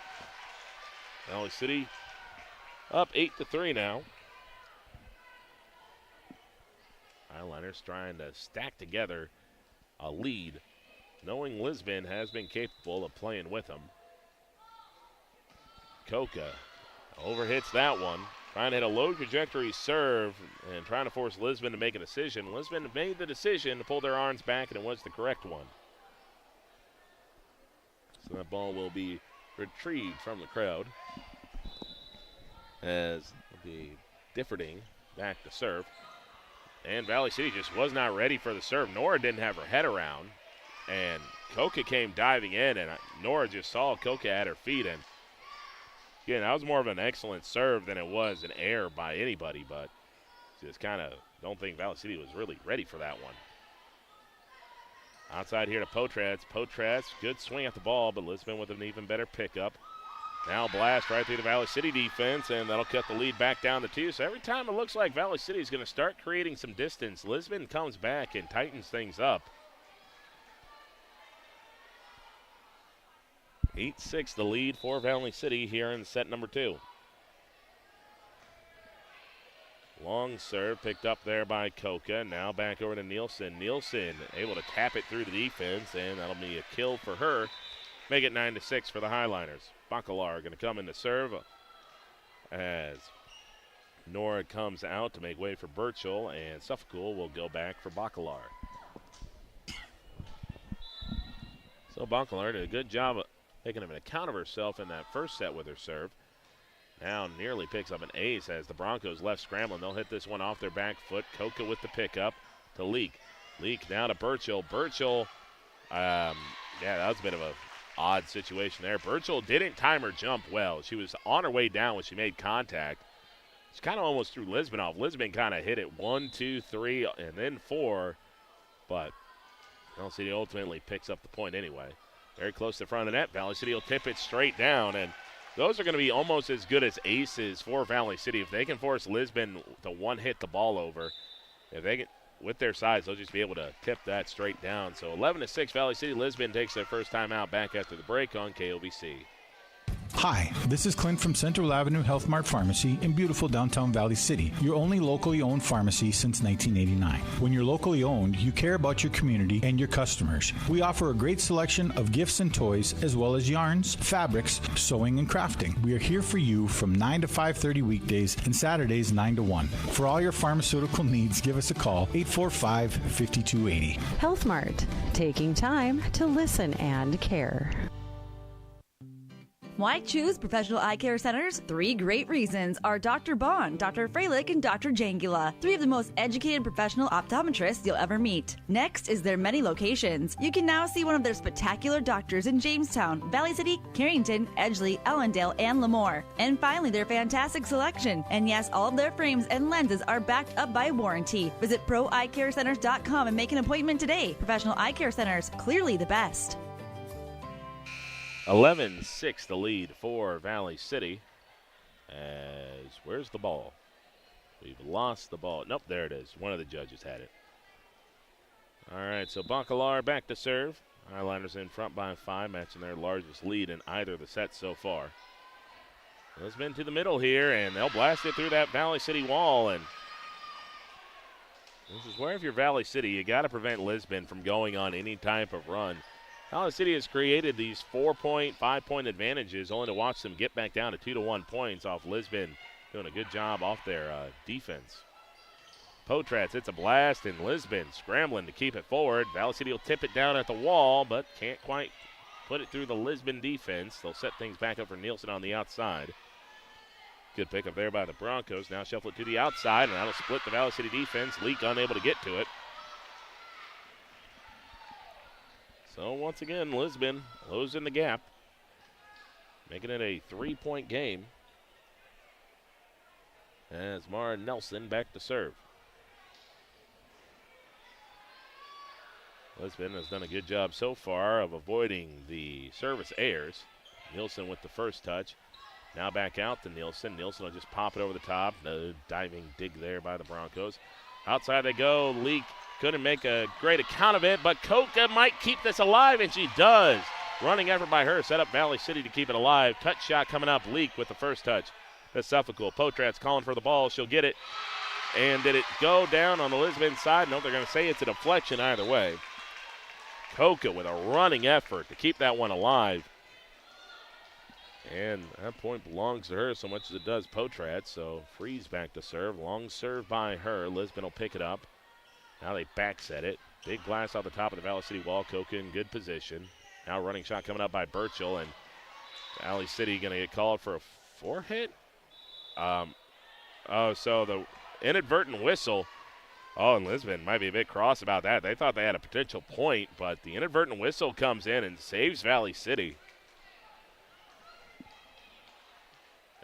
Valley City up 8-3 now. Highliners trying to stack together a lead, knowing Lisbon has been capable of playing with them. Coca overhits that one. Trying to hit a low trajectory serve and trying to force Lisbon to make a decision. Lisbon made the decision to pull their arms back, and it was the correct one. So that ball will be retrieved from the crowd as the Differding back to serve. And Valley City just was not ready for the serve. Nora didn't have her head around, and Coca came diving in, and Nora just saw Coca at her feet, and again, that was more of an excellent serve than it was an error by anybody, but just kind of don't think Valley City was really ready for that one. Outside here to Potratz. Potratz, good swing at the ball, but Lisbon with an even better pickup. Now blast right through the Valley City defense, and that'll cut the lead back down to 2. So every time it looks like Valley City is going to start creating some distance, Lisbon comes back and tightens things up. 8-6 the lead for Valley City here in set number 2. Long serve picked up there by Coca. Now back over to Nielsen. Nielsen able to tap it through the defense, and that'll be a kill for her. Make it 9-6 for the Highliners. Bacalar going to come in to serve as Nora comes out to make way for Birchall, and Suffolk will go back for Bacalar. So Bacalar did a good job of taking an account of herself in that first set with her serve. Now nearly picks up an ace as the Broncos left scrambling. They'll hit this one off their back foot. Coca with the pickup to Leak. Leak now to Birchall. Birchall, that was a bit of a odd situation there. Birchall didn't time her jump well. She was on her way down when she made contact. She kind of almost threw Lisbon off. Lisbon kind of hit it 1, 2, 3, and then 4, but Valley City ultimately picks up the point anyway. Very close to the front of the net. Valley City will tip it straight down, and those are going to be almost as good as aces for Valley City. If they can force Lisbon to one-hit the ball over, if they can, with their size, they'll just be able to tip that straight down. So 11-6, Valley City. Lisbon takes their first time out back after the break on KOVC. Hi, this is Clint from Central Avenue Health Mart Pharmacy in beautiful downtown Valley City, your only locally owned pharmacy since 1989. When you're locally owned, you care about your community and your customers. We offer a great selection of gifts and toys, as well as yarns, fabrics, sewing, and crafting. We are here for you from 9 to 5:30 weekdays and Saturdays 9 to 1. For all your pharmaceutical needs, give us a call, 845-5280. Health Mart, taking time to listen and care. Why choose Professional Eye Care Centers? 3 great reasons are Dr. Bond, Dr. Freilich, and Dr. Jangula, 3 of the most educated professional optometrists you'll ever meet. Next is their many locations. You can now see one of their spectacular doctors in Jamestown, Valley City, Carrington, Edgeley, Ellendale, and Lemoore. And finally, their fantastic selection. And yes, all of their frames and lenses are backed up by warranty. Visit proeyecarecenters.com and make an appointment today. Professional Eye Care Centers, clearly the best. 11-6 the lead for Valley City. As where's the ball? We've lost the ball. Nope, there it is. One of the judges had it. All right, so Bacalar back to serve. Highliners in front by 5, matching their largest lead in either of the sets so far. Lisbon to the middle here, and they'll blast it through that Valley City wall. And this is where, if you're Valley City, you got to prevent Lisbon from going on any type of run. Valley City has created these 4-point, 5-point advantages, only to watch them get back down to 2-1 points off Lisbon, doing a good job off their defense. Potrats, it's a blast, and Lisbon scrambling to keep it forward. Valley City will tip it down at the wall, but can't quite put it through the Lisbon defense. They'll set things back up for Nielsen on the outside. Good pickup there by the Broncos. Now shuffle it to the outside, and that'll split the Valley City defense. Leak unable to get to it. So once again, Lisbon closing the gap, making it a 3-point game. As Mara Nelson back to serve. Lisbon has done a good job so far of avoiding the service errors. Nielsen with the first touch. Now back out to Nielsen. Nielsen will just pop it over the top. No diving dig there by the Broncos. Outside they go. Leak couldn't make a great account of it, but Coca might keep this alive, and she does. Running effort by her set up Valley City to keep it alive. Touch shot coming up. Leak with the first touch. That's Suffolk. Potrat's calling for the ball. She'll get it. And did it go down on the Lisbon side? No, they're going to say it's a deflection either way. Coca with a running effort to keep that one alive. And that point belongs to her so much as it does Potrat. So Freeze back to serve. Long serve by her. Lisbon will pick it up. Now they back set it. Big blast off the top of the Valley City wall. Coca in good position. Now running shot coming up by Burchell. And Valley City going to get called for a 4-hit. So the inadvertent whistle. Oh, and Lisbon might be a bit cross about that. They thought they had a potential point, but the inadvertent whistle comes in and saves Valley City.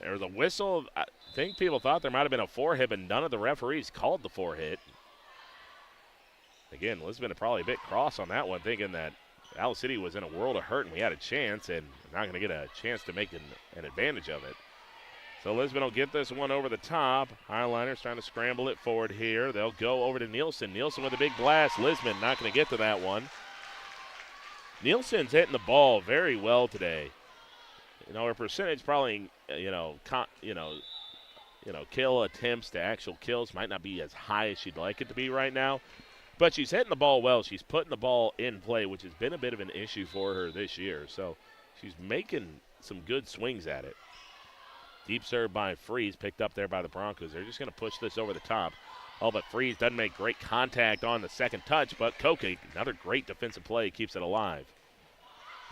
There was a whistle. I think people thought there might have been a 4-hit, but none of the referees called the 4-hit. Again, Lisbon probably a bit cross on that one, thinking that Valley City was in a world of hurt and we had a chance, and not going to get a chance to make an advantage of it. So Lisbon will get this one over the top. Highliners trying to scramble it forward here. They'll go over to Nielsen. Nielsen with a big blast. Lisbon not going to get to that one. Nielsen's hitting the ball very well today. You know, her percentage probably, kill attempts to actual kills might not be as high as she'd like it to be right now. But she's hitting the ball well. She's putting the ball in play, which has been a bit of an issue for her this year. So she's making some good swings at it. Deep serve by Freeze, picked up there by the Broncos. They're just going to push this over the top. Oh, but Freeze doesn't make great contact on the second touch, but Koke, another great defensive play, keeps it alive.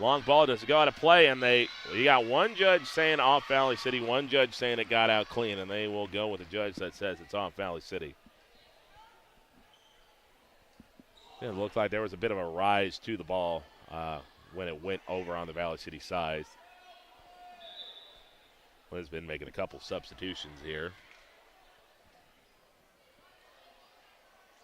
Long ball does go out of play, and you got one judge saying off Valley City, one judge saying it got out clean, and they will go with a judge that says it's off Valley City. It looked like there was a bit of a rise to the ball when it went over on the Valley City side. Lisbon making a couple substitutions here.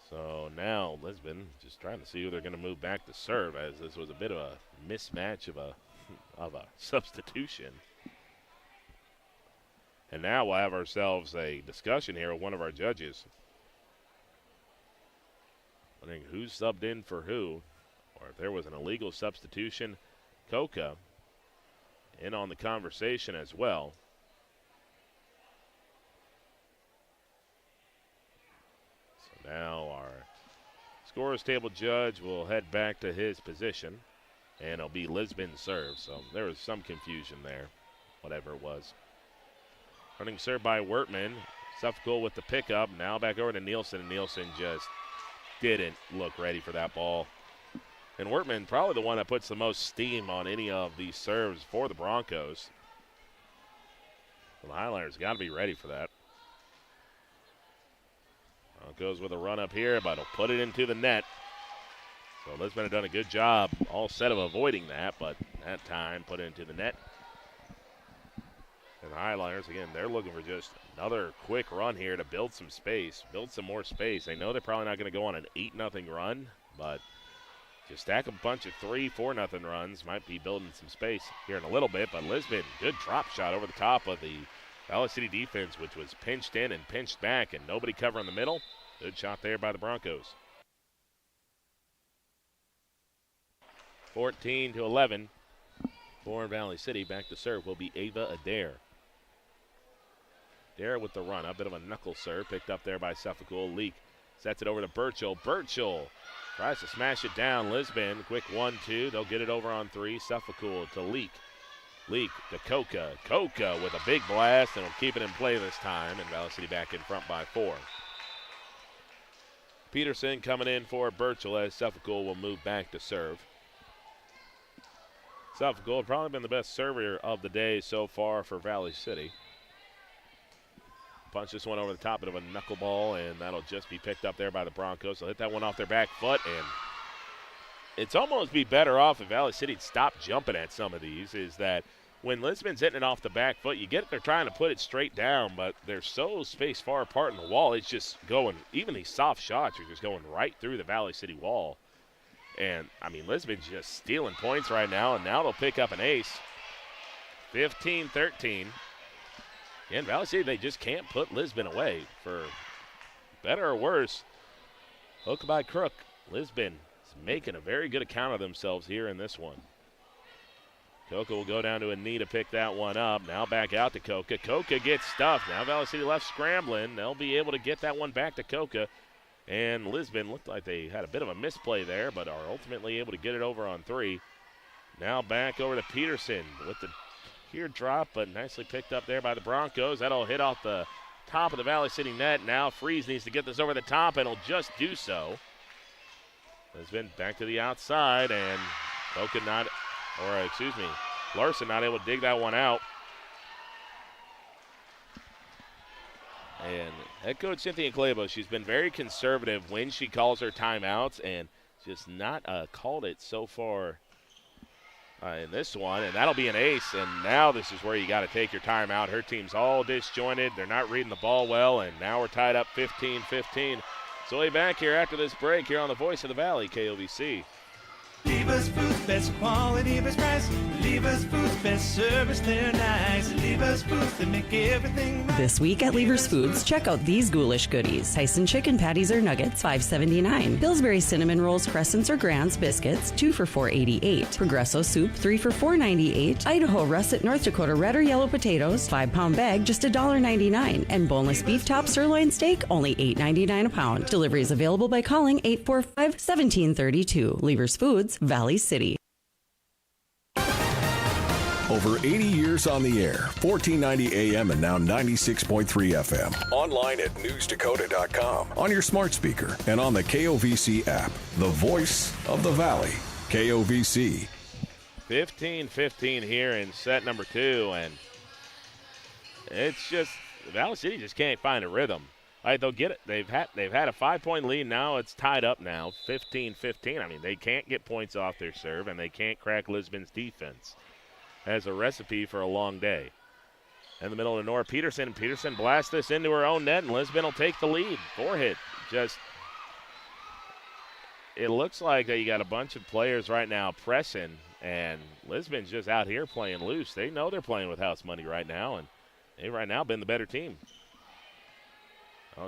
So now Lisbon just trying to see who they're going to move back to serve, as this was a bit of a mismatch of a substitution. And now we'll have ourselves a discussion here with one of our judges. Wondering who subbed in for who, or if there was an illegal substitution. Coca in on the conversation as well. So now our scorers table judge will head back to his position, and it'll be Lisbon serve. So there was some confusion there, whatever it was. Running serve by Wertman. Suffolk with the pickup. Now back over to Nielsen, and Nielsen just didn't look ready for that ball. And Wertman probably the one that puts the most steam on any of these serves for the Broncos. Well, the Highlanders got to be ready for that. Broncos with a run up here, but he'll put it into the net. So Lisbon have done a good job all set of avoiding that, but that time put it into the net. And the Highlanders, again, they're looking for just another quick run here to build some space, build some more space. They know they're probably not going to go on an 8-0 run, but just stack a bunch of 3-4-0 runs. Might be building some space here in a little bit, but Lisbon, good drop shot over the top of the Valley City defense, which was pinched in and pinched back, and nobody covering the middle. Good shot there by the Broncos. 14-11 for Valley City. Back to serve will be Ava Adair. Adair with the run. A bit of a knuckle serve picked up there by Suffolk. Leak sets it over to Burchell. Burchell tries to smash it down. Lisbon, quick 1-2. They'll get it over on 3. Suffolk to Leak. Leak to Coca. Coca with a big blast, and will keep it in play this time. And Valley City back in front by 4. Peterson coming in for Burchell as Suffolk will move back to serve. Suffolk probably been the best server of the day so far for Valley City. Punch this one over the top, bit of a knuckleball, and that'll just be picked up there by the Broncos. They'll hit that one off their back foot, and it's almost be better off if Valley City stopped jumping at some of these. Is that when Lisbon's hitting it off the back foot, you get it, they're trying to put it straight down, but they're so spaced far apart in the wall, it's just going, even these soft shots are just going right through the Valley City wall. And, I mean, Lisbon's just stealing points right now, and now they'll pick up an ace. 15-13. Again, Valley City, they just can't put Lisbon away. For better or worse, hook by crook, Lisbon is making a very good account of themselves here in this one. Coca will go down to a knee to pick that one up. Now back out to Coca. Coca gets stuffed. Now Valley City left scrambling. They'll be able to get that one back to Coca. And Lisbon looked like they had a bit of a misplay there, but are ultimately able to get it over on 3. Now back over to Peterson with the teardrop, but nicely picked up there by the Broncos. That'll hit off the top of the Valley City net. Now Freeze needs to get this over the top, and he'll just do so. Lisbon back to the outside, and Coca Larson not able to dig that one out. And head coach Cynthia Clabo, she's been very conservative when she calls her timeouts, and just not called it so far in this one. And that'll be an ace, and now this is where you got to take your timeout. Her team's all disjointed. They're not reading the ball well, and now we're tied up 15-15. So way back here after this break here on the Voice of the Valley, KOVC. Lever's Foods, best quality, best price. Lever's Foods, best service, they're nice. Lever's Foods, they make everything right. This week at Lever's Foods, check out these ghoulish goodies. Tyson chicken patties or nuggets, $5.79. Pillsbury cinnamon rolls, crescents or grands, biscuits, 2 for $4.88. Progresso soup, 3 for $4.98. Idaho russet North Dakota red or yellow potatoes, 5-pound bag, just $1.99. And boneless beef top sirloin steak, only $8.99 a pound. Delivery is available by calling 845-1732. Lever's Foods, Valley City. Over 80 years on the air, 1490 AM and now 96.3 FM. Online at newsdakota.com, on your smart speaker, and on the KOVC app. The voice of the Valley, KOVC. 15-15 here in set number 2, and it's just Valley City just can't find a rhythm. All right, they'll get it. They've had a 5-point lead. Now it's tied up now, 15-15. I mean, they can't get points off their serve, and they can't crack Lisbon's defense. As a recipe for a long day. In the middle to Nora Peterson. Peterson blasts this into her own net, and Lisbon will take the lead. Forehit just it looks like that you got a bunch of players right now pressing, and Lisbon's just out here playing loose. They know they're playing with house money right now, and they've right now been the better team.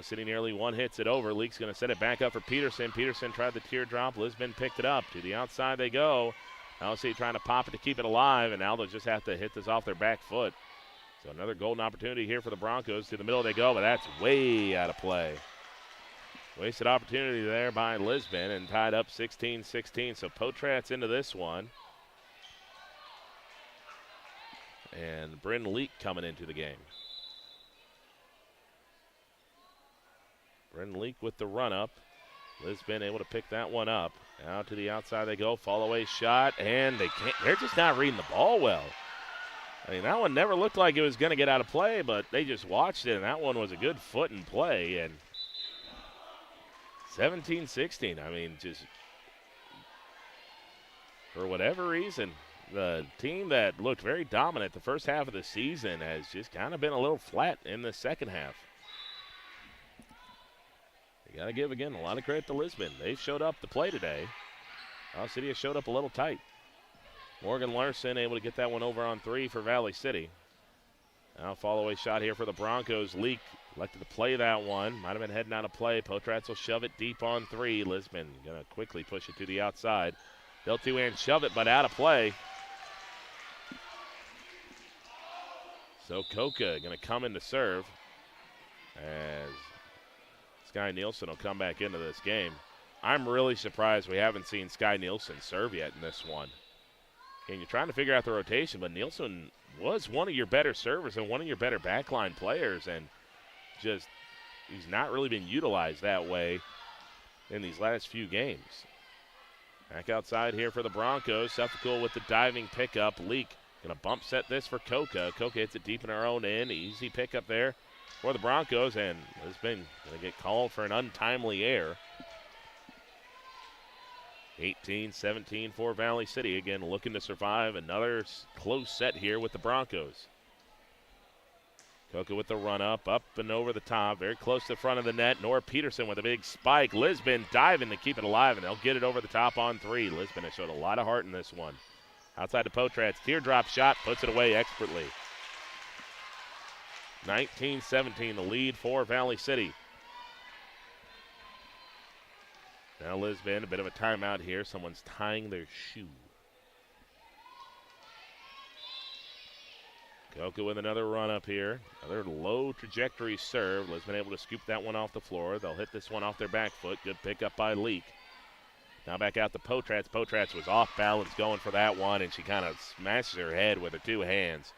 City nearly one hits it over. Leake's going to set it back up for Peterson. Peterson tried the teardrop. Lisbon picked it up. To the outside they go. City trying to pop it to keep it alive, and now they'll just have to hit this off their back foot. So another golden opportunity here for the Broncos. To the middle they go, but that's way out of play. Wasted opportunity there by Lisbon and tied up 16-16. So Potrat's into this one. And Bryn Leake coming into the game. Bryn Leake with the run-up. Lisbon able to pick that one up. Now to the outside they go. Fall-away shot, and they're just not reading the ball well. I mean, that one never looked like it was going to get out of play, but they just watched it, and that one was a good foot in play. And 17-16, I mean, just for whatever reason, the team that looked very dominant the first half of the season has just kind of been a little flat in the second half. You got to give, again, a lot of credit to Lisbon. They've showed up to play today. City has showed up a little tight. Morgan Larson able to get that one over on three for Valley City. Now fall-away shot here for the Broncos. Leake elected to play that one. Might have been heading out of play. Potratz will shove it deep on three. Lisbon going to quickly push it to the outside. They'll two-hand shove it, but out of play. So Coca going to come in to serve as Sky Nielsen will come back into this game. I'm really surprised we haven't seen Sky Nielsen serve yet in this one. And you're trying to figure out the rotation, but Nielsen was one of your better servers and one of your better backline players, and just he's not really been utilized that way in these last few games. Back outside here for the Broncos. Suffolk with the diving pickup. Leake going to bump set this for Coca. Coca hits it deep in her own end. Easy pickup there for the Broncos, and Lisbon going to get called for an untimely error. 18-17 for Valley City. Again, looking to survive another close set here with the Broncos. Coca with the run up and over the top, very close to the front of the net. Nora Peterson with a big spike. Lisbon diving to keep it alive, and they'll get it over the top on three. Lisbon has showed a lot of heart in this one. Outside to Potratz, teardrop shot, puts it away expertly. 19-17, the lead for Valley City. Now Lisbon, a bit of a timeout here. Someone's tying their shoe. Coca with another run up here. Another low trajectory serve. Lisbon able to scoop that one off the floor. They'll hit this one off their back foot. Good pickup by Leake. Now back out to Potratz. Potratz was off balance going for that one, and she kind of smashes her head with her two hands.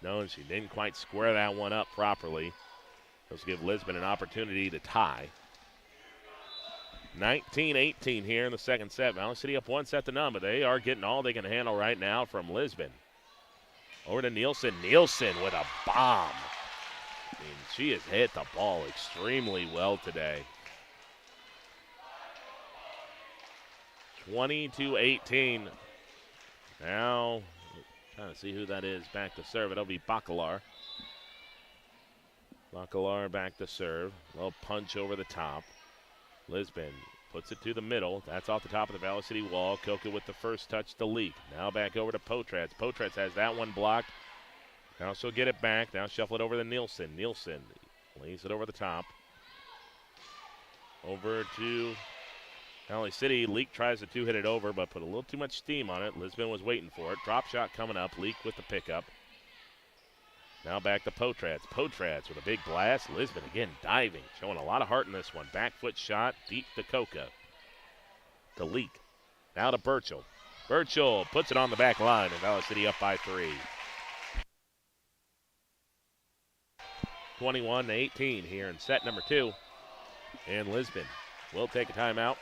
No, she didn't quite square that one up properly. Let's give Lisbon an opportunity to tie. 19-18 here in the second set. Valley City up 1-0, but they are getting all they can handle right now from Lisbon. Over to Nielsen. Nielsen with a bomb. I mean, she has hit the ball extremely well today. 20-18. Now, trying to see who that is back to serve. It'll be Bacalar. Bacalar back to serve. A little punch over the top. Lisbon puts it to the middle. That's off the top of the Valley City wall. Coca with the first touch to Leake. Now back over to Potratz. Potratz has that one blocked. Now she'll get it back. Now shuffle it over to Nielsen. Nielsen lays it over the top. Over to Valley City. Leake tries to two-hit it over, but put a little too much steam on it. Lisbon was waiting for it. Drop shot coming up. Leake with the pickup. Now back to Potratz. Potratz with a big blast. Lisbon again diving, showing a lot of heart in this one. Back foot shot deep to Coca. To Leake. Now to Burchell. Burchell puts it on the back line, and Valley City up by 3. 21-18 here in set number 2. And Lisbon will take a timeout.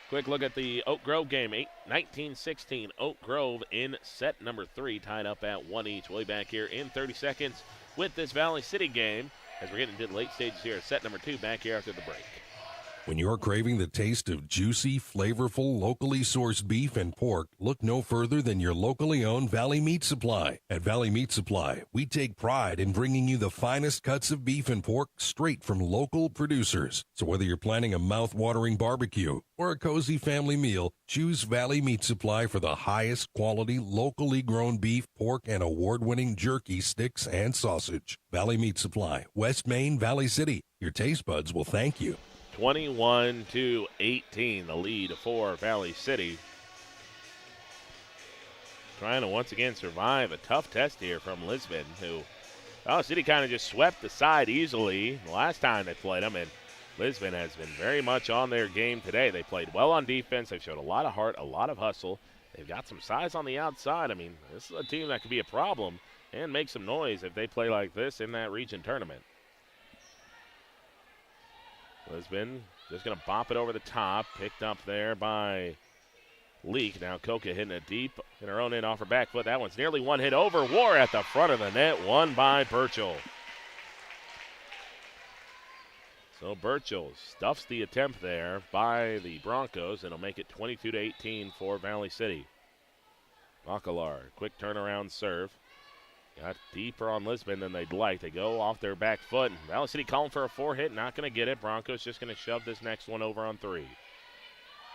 Quick look at the Oak Grove game. 19-16 Oak Grove in set number 3, tied up at 1 each. We'll be back here in 30 seconds with this Valley City game as we're getting into the late stages here of set number 2, back here after the break. When you're craving the taste of juicy, flavorful, locally sourced beef and pork, look no further than your locally owned Valley Meat Supply. At Valley Meat Supply, we take pride in bringing you the finest cuts of beef and pork straight from local producers. So whether you're planning a mouth-watering barbecue or a cozy family meal, choose Valley Meat Supply for the highest quality, locally grown beef, pork, and award-winning jerky, sticks, and sausage. Valley Meat Supply, West Main, Valley City. Your taste buds will thank you. 21-18, the lead for Valley City. Trying to once again survive a tough test here from Lisbon, who Valley City kind of just swept the side easily the last time they played them, and Lisbon has been very much on their game today. They played well on defense. They've showed a lot of heart, a lot of hustle. They've got some size on the outside. I mean, this is a team that could be a problem and make some noise if they play like this in that region tournament. Lisbon just going to bop it over the top. Picked up there by Leak. Now Coca hitting it deep in her own end off her back foot. That one's nearly one hit over. War at the front of the net. Won by Burchell. So Burchell stuffs the attempt there by the Broncos, and it'll make it 22-18 for Valley City. Bacalar, quick turnaround serve. Got deeper on Lisbon than they'd like. They go off their back foot. Valley City calling for a 4-hit. Not going to get it. Broncos just going to shove this next one over on 3.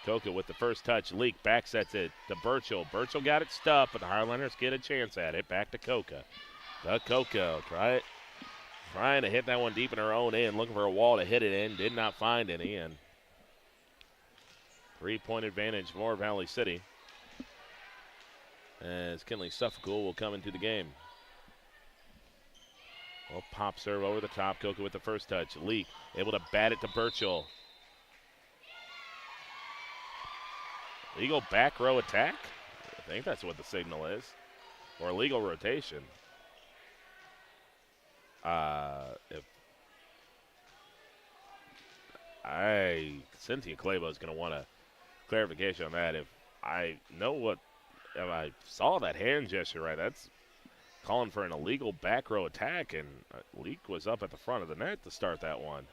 Coca with the first touch. Leak back sets it to Burchell. Burchell got it stuffed, but the Highlanders get a chance at it. Back to Coca. Coca trying to hit that one deep in her own end. Looking for a wall to hit it in. Did not find any. And 3-point advantage for Valley City, as Kinley Suffolk will come into the game. Well, pop serve over the top. Coca with the first touch. Leak able to bat it to Burchell. Legal back row attack? I think that's what the signal is. Or legal rotation. Cynthia Clabo is going to want a clarification on that. If I saw that hand gesture right, that's calling for an illegal back row attack, and Leak was up at the front of the net to start that one.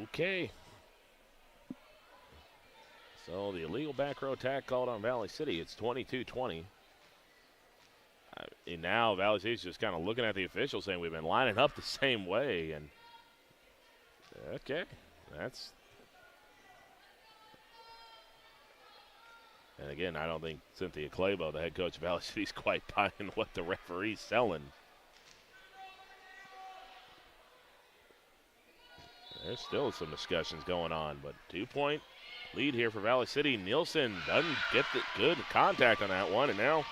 Okay. So the illegal back row attack called on Valley City. It's 22-20. And now Valley City's just kind of looking at the officials saying we've been lining up the same way. And okay, and again, I don't think Cynthia Clabo, the head coach of Valley City, is quite buying what the referee's selling. There's still some discussions going on, but 2-point lead here for Valley City. Nielsen doesn't get the good contact on that one, and now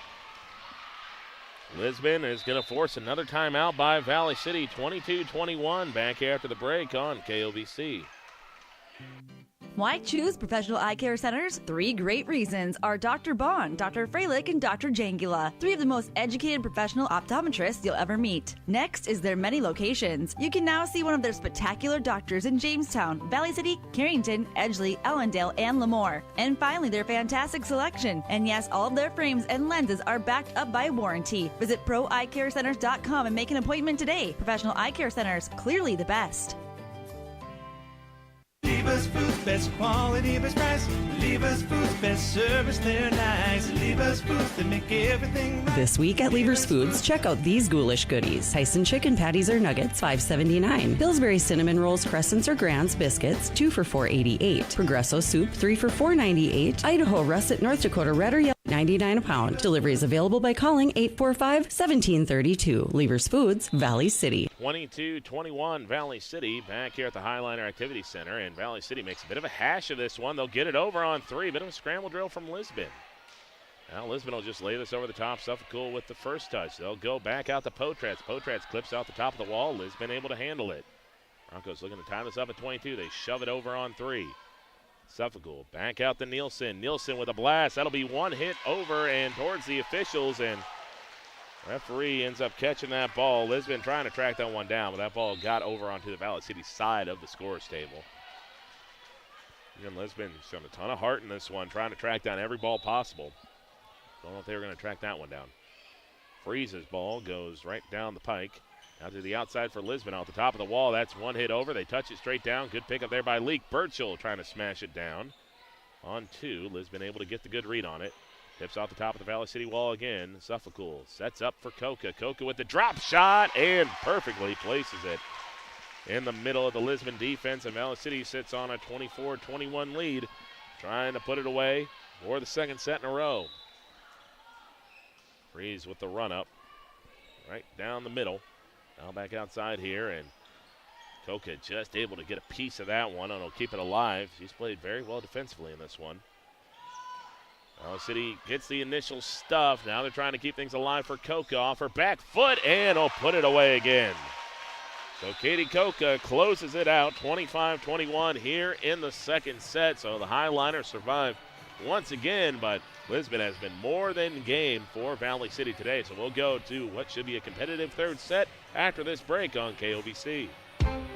Lisbon is going to force another timeout by Valley City. 22-21 back after the break on KOVC. Why choose Professional Eye Care Centers? 3 great reasons are Dr. Bond, Dr. Freilich, and Dr. Jangula. 3 of the most educated professional optometrists you'll ever meet. Next is their many locations. You can now see one of their spectacular doctors in Jamestown, Valley City, Carrington, Edgeley, Ellendale, and Lemoore. And finally, their fantastic selection. And yes, all of their frames and lenses are backed up by warranty. Visit ProEyeCareCenters.com and make an appointment today. Professional Eye Care Centers, clearly the best. Lever's Foods, best quality, best price. Lever's Foods, best service, they're nice. Lever's Foods, they make everything right. This week at Lever's Foods, check out these ghoulish goodies. Tyson chicken patties or nuggets, $5.79. Pillsbury cinnamon rolls, crescents or grands biscuits, 2 for $4.88. Progresso soup, 3 for $4.98. Idaho russet, North Dakota red or yellow, $99 a pound. Delivery is available by calling 845-1732. Lever's Foods, Valley City. 22-21 Valley City back here at the Highliner Activity Center, and Valley City makes a bit of a hash of this one. They'll get it over on 3. Bit of a scramble drill from Lisbon. Now Lisbon will just lay this over the top. Suffolk with the first touch. They'll go back out to Potratz. Potratz clips out the top of the wall. Lisbon able to handle it. Broncos looking to tie this up at 22. They shove it over on 3. Suffolk back out to Nielsen. Nielsen with a blast. That'll be one hit over and towards the officials, and referee ends up catching that ball. Lisbon trying to track that one down, but that ball got over onto the Valley City side of the scorer's table. And Lisbon showing a ton of heart in this one, trying to track down every ball possible. Don't know if they were going to track that one down. Freeze's ball goes right down the pike. Out to the outside for Lisbon. Out the top of the wall, that's one hit over. They touch it straight down. Good pickup there by Leak. Birchall trying to smash it down. On two, Lisbon able to get the good read on it. Tips off the top of the Valley City wall again. Suffolk sets up for Coca. Coca with the drop shot and perfectly places it in the middle of the Lisbon defense. And Valley City sits on a 24-21 lead, trying to put it away for the second set in a row. Freeze with the run up right down the middle. Now back outside here, and Coca just able to get a piece of that one, and will keep it alive. She's played very well defensively in this one. Valley City gets the initial stuff. Now they're trying to keep things alive for Coca off her back foot, and will put it away again. So Katie Coca closes it out, 25-21 here in the second set. So the Highliners survive once again, but Lisbon has been more than game for Valley City today. So we'll go to what should be a competitive third set after this break on KOVC.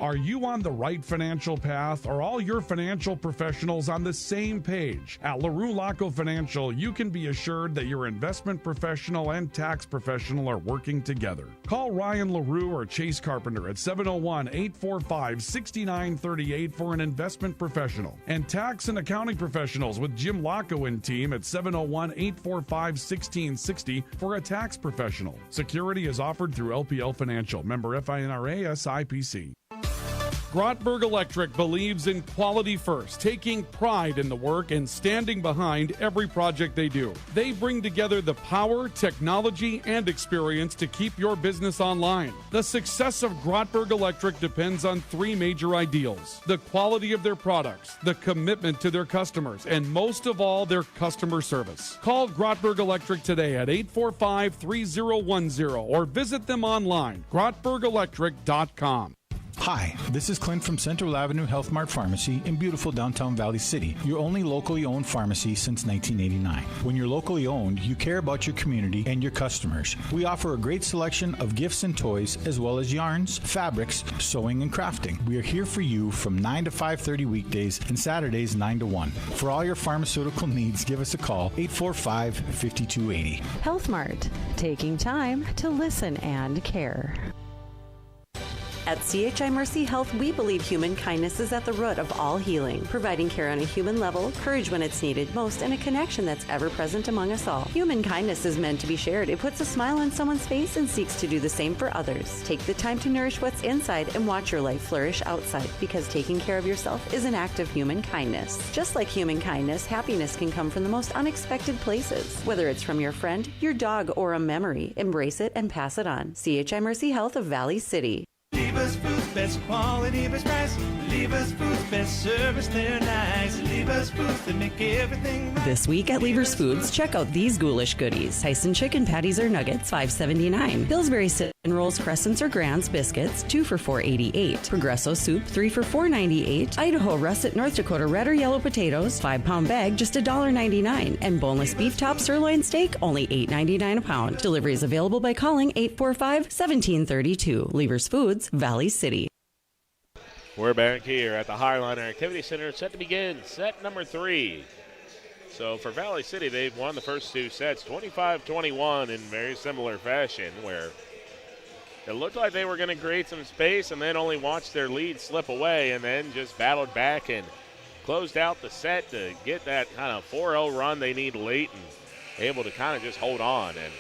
Are you on the right financial path? Are all your financial professionals on the same page? At LaRue Laco Financial, you can be assured that your investment professional and tax professional are working together. Call Ryan LaRue or Chase Carpenter at 701-845-6938 for an investment professional. And tax and accounting professionals with Jim Laco and team at 701-845-1660 for a tax professional. Security is offered through LPL Financial. Member FINRA SIPC. Grotberg Electric believes in quality first, taking pride in the work and standing behind every project they do. They bring together the power, technology, and experience to keep your business online. The success of Grotberg Electric depends on three major ideals: the quality of their products, the commitment to their customers, and most of all, their customer service. Call Grotberg Electric today at 845-3010 or visit them online, grotbergelectric.com. Hi, this is Clint from Central Avenue Health Mart Pharmacy in beautiful downtown Valley City, your only locally owned pharmacy since 1989. When you're locally owned, you care about your community and your customers. We offer a great selection of gifts and toys, as well as yarns, fabrics, sewing, and crafting. We are here for you from 9 to 5:30 weekdays and Saturdays 9 to 1. For all your pharmaceutical needs, give us a call, 845-5280. Health Mart, taking time to listen and care. At CHI Mercy Health, we believe human kindness is at the root of all healing, providing care on a human level, courage when it's needed most, and a connection that's ever present among us all. Human kindness is meant to be shared. It puts a smile on someone's face and seeks to do the same for others. Take the time to nourish what's inside and watch your life flourish outside, because taking care of yourself is an act of human kindness. Just like human kindness, happiness can come from the most unexpected places. Whether it's from your friend, your dog, or a memory, embrace it and pass it on. CHI Mercy Health of Valley City. Lever's Foods, best quality, best price. Lever's Foods, best service, they're nice. Lever's Foods, they make everything right. This week at Lever's Foods, check out these ghoulish goodies. Tyson chicken patties or nuggets, $5.79. Pillsbury cinnamon rolls, crescents or grands biscuits, 2 for $4.88. Progresso soup, 3 for $4.98. Idaho russet North Dakota red or yellow potatoes, 5-pound bag, just $1.99. And boneless beef top sirloin steak, only $8.99 a pound. Delivery is available by calling 845-1732. Lever's Foods, Valley City. We're back here at the Highliner Activity Center, set to begin set number 3. So for Valley City, they've won the first two sets, 25-21 in very similar fashion, where it looked like they were going to create some space and then only watched their lead slip away, and then just battled back and closed out the set to get that kind of 4-0 run they need late and able to kind of just hold on. And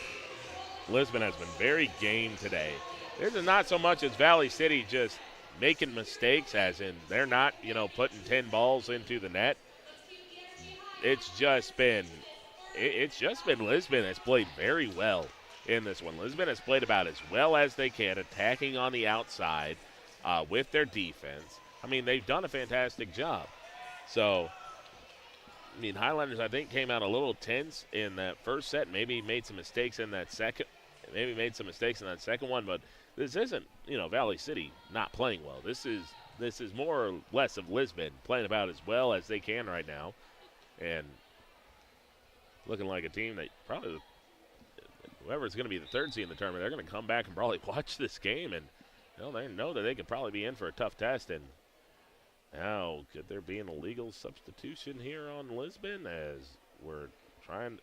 Lisbon has been very game today. This is not so much as Valley City just making mistakes, as in they're not, putting 10 balls into the net. It's just been Lisbon has played very well in this one. Lisbon has played about as well as they can, attacking on the outside with their defense. I mean, they've done a fantastic job. So, Highlanders, I think, came out a little tense in that first set, maybe made some mistakes in that second. One, but this isn't, Valley City not playing well. This is more or less of Lisbon playing about as well as they can right now, and looking like a team that probably, whoever's going to be the third seed in the tournament, they're going to come back and probably watch this game, and they know that they could probably be in for a tough test. And now, could there be an illegal substitution here on Lisbon as we're trying?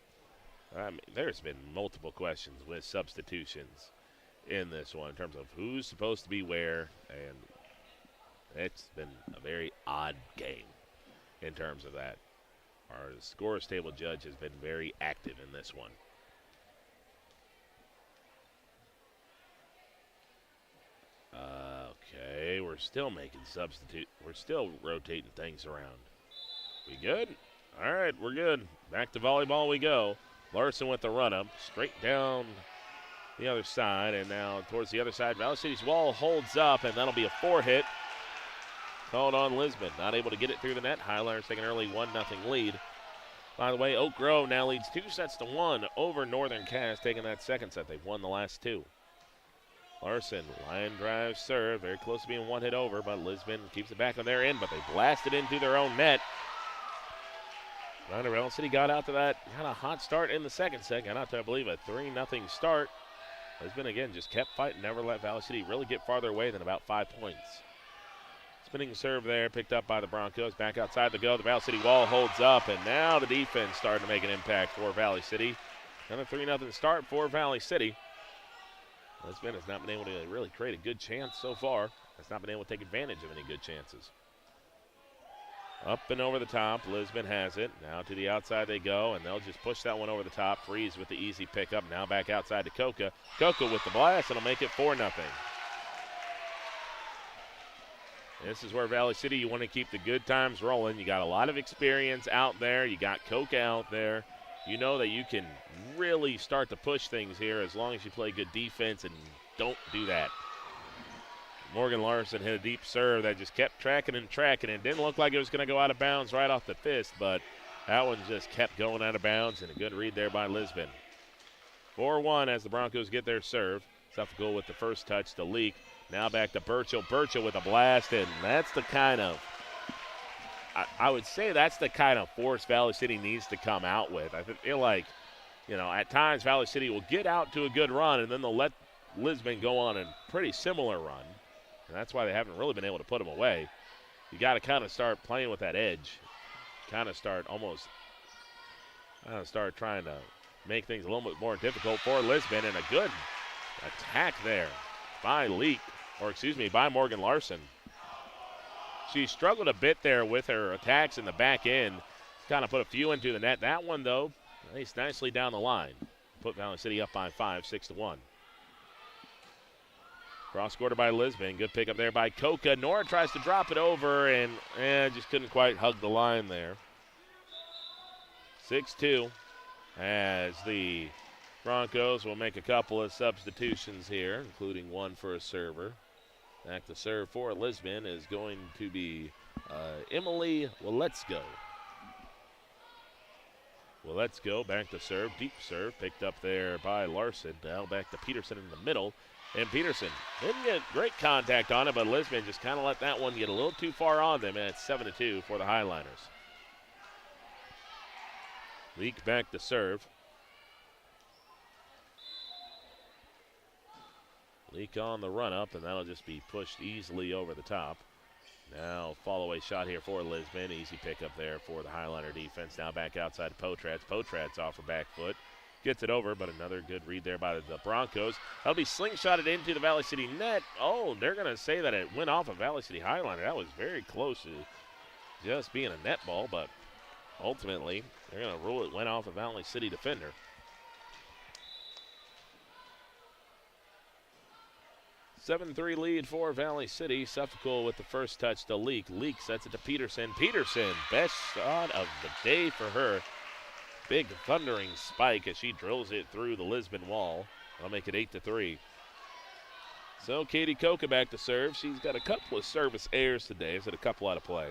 There's been multiple questions with substitutions in this one in terms of who's supposed to be where, and it's been a very odd game in terms of that. Our scores table judge has been very active in this one. Okay, we're still making substitute. We're still rotating things around. We good? All right, we're good. Back to volleyball we go. Larson with the run-up, straight down the other side, and now towards the other side. Valley City's wall holds up, and that'll be a 4-hit. Called on Lisbon. Not able to get it through the net. Highlanders taking an early 1-0 lead. By the way, Oak Grove now leads 2-1 over Northern Cass, taking that second set. They've won the last two. Larson, line drive serve, very close to being one hit over, but Lisbon keeps it back on their end, but they blast it into their own net. Valley City got out to that kind of hot start in the second set, got out to, I believe, a 3-0 start. Lisbon, again, just kept fighting, never let Valley City really get farther away than about 5 points. Spinning serve there, picked up by the Broncos, back outside the go. The Valley City wall holds up, and now the defense starting to make an impact for Valley City. Another 3-0 start for Valley City. Lisbon has not been able to really create a good chance so far. Has not been able to take advantage of any good chances. Up and over the top, Lisbon has it. Now to the outside they go, and they'll just push that one over the top. Freeze with the easy pickup. Now back outside to Coca. Coca with the blast, and it'll make it 4-0. This is where Valley City, you want to keep the good times rolling. You got a lot of experience out there. You got Coca out there. You know that you can really start to push things here as long as you play good defense and don't do that. Morgan Larson hit a deep serve that just kept tracking and tracking. It didn't look like it was going to go out of bounds right off the fist, but that one just kept going out of bounds, and a good read there by Lisbon. 4-1 as the Broncos get their serve. Suffolk with the first touch to Leak. Now back to Burchell. Burchell with a blast, and that's the kind of, I would say that's the kind of force Valley City needs to come out with. I feel like, at times Valley City will get out to a good run, and then they'll let Lisbon go on a pretty similar run. And that's why they haven't really been able to put them away. You got to kind of start playing with that edge. Kind of start trying to make things a little bit more difficult for Lisbon, and a good attack there by by Morgan Larson. She struggled a bit there with her attacks in the back end. Kind of put a few into the net. That one, though, nicely down the line. Put Valley City up by 5, 6-1. Cross quarter by Lisbon. Good pickup there by Coca. Nora tries to drop it over and just couldn't quite hug the line there. 6-2 as the Broncos will make a couple of substitutions here, including one for a server. Back to serve for Lisbon is going to be Emily Waletzko. Waletzko back to serve. Deep serve picked up there by Larson. Now back to Peterson in the middle. And Peterson didn't get great contact on it, but Lisbon just kind of let that one get a little too far on them, and it's 7-2 for the Highliners. Leak back to serve. Leak on the run-up, and that'll just be pushed easily over the top. Now fall-away shot here for Lisbon. Easy pickup there for the Highliner defense. Now back outside to Potratz. Potratz off her back foot. Gets it over, but another good read there by the Broncos. That'll be slingshotted into the Valley City net. Oh, they're going to say that it went off a Valley City Highliner. That was very close to just being a net ball, but ultimately they're going to rule it went off a Valley City defender. 7-3 lead for Valley City. Suffolk with the first touch to Leak. Leak sets it to Peterson. Peterson, best shot of the day for her. Big thundering spike as she drills it through the Lisbon wall. That'll make it 8-3. So Katie Coca back to serve. She's got a couple of service errors today. She's had a couple out of play.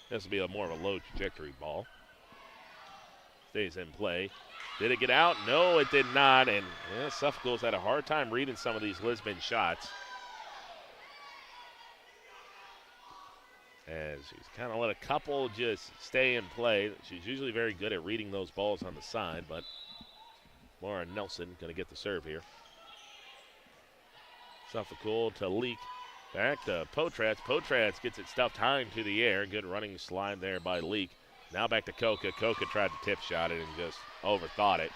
This will be more of a low trajectory ball. Stays in play. Did it get out? No, it did not. And Suffolk's had a hard time reading some of these Lisbon shots. As she's kind of let a couple just stay in play. She's usually very good at reading those balls on the side, but Laura Nelson going to get the serve here. Suffolk to Leak. Back to Potratz. Potratz gets it stuffed high into the air. Good running slide there by Leak. Now back to Coca. Coca tried to tip shot it and just overthought it.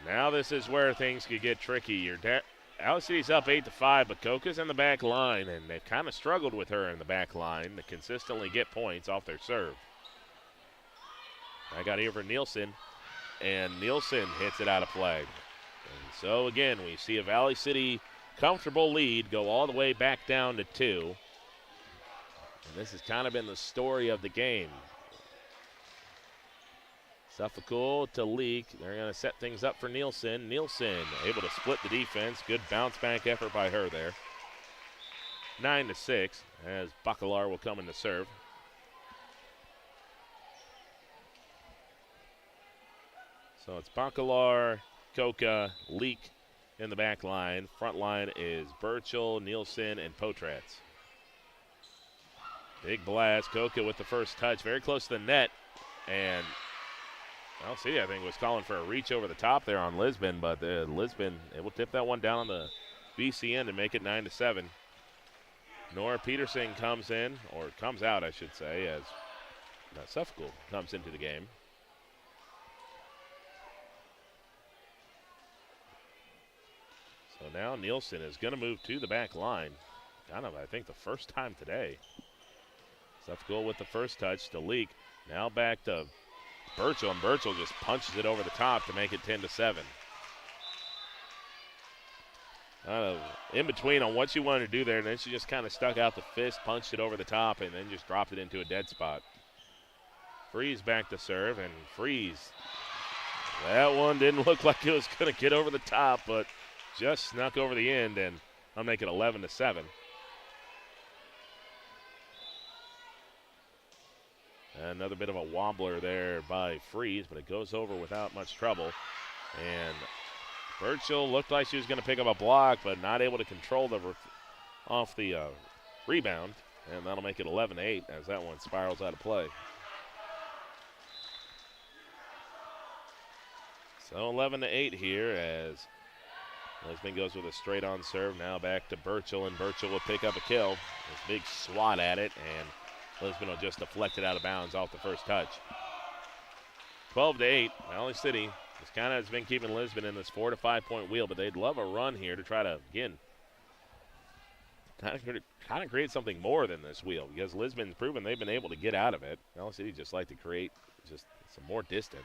Now this is where things could get tricky. Valley City's up 8-5, but Coca's in the back line, and they've kind of struggled with her in the back line to consistently get points off their serve. I got here for Nielsen, and Nielsen hits it out of play. And so, again, we see a Valley City comfortable lead go all the way back down to 2. And this has kind of been the story of the game. Suffolk to Leak. They're going to set things up for Nielsen. Nielsen able to split the defense. Good bounce back effort by her there. 9-6 as Bacalar will come in to serve. So it's Bacalar, Coca, Leak in the back line. Front line is Burchell, Nielsen, and Potratz. Big blast. Coca with the first touch. Very close to the net. And I'll see, I think was calling for a reach over the top there on Lisbon, but Lisbon able to tip that one down on the BC end and make it 9-7. Nora Peterson comes in, or comes out, I should say, as Suffolk comes into the game. So now Nielsen is going to move to the back line. Kind of, I think, the first time today. Suffolk with the first touch to Leak. Now back to Burchell, and Burchell just punches it over the top to make it 10-7. In between on what she wanted to do there, and then she just kind of stuck out the fist, punched it over the top, and then just dropped it into a dead spot. Freeze back to serve, and Freeze. That one didn't look like it was going to get over the top, but just snuck over the end, and I'll make it 11-7. Another bit of a wobbler there by Freeze, but it goes over without much trouble. And Burchell looked like she was going to pick up a block, but not able to control the rebound. And that'll make it 11-8 as that one spirals out of play. So 11-8 here as Lisbon goes with a straight-on serve. Now back to Burchell, and Burchell will pick up a kill. This big swat at it, and Lisbon will just deflect it out of bounds off the first touch. 12-8, Valley City just kind of has been keeping Lisbon in this 4 to 5 point wheel, but they'd love a run here to try to, again, kind of create something more than this wheel, because Lisbon's proven they've been able to get out of it. Valley City just like to create just some more distance.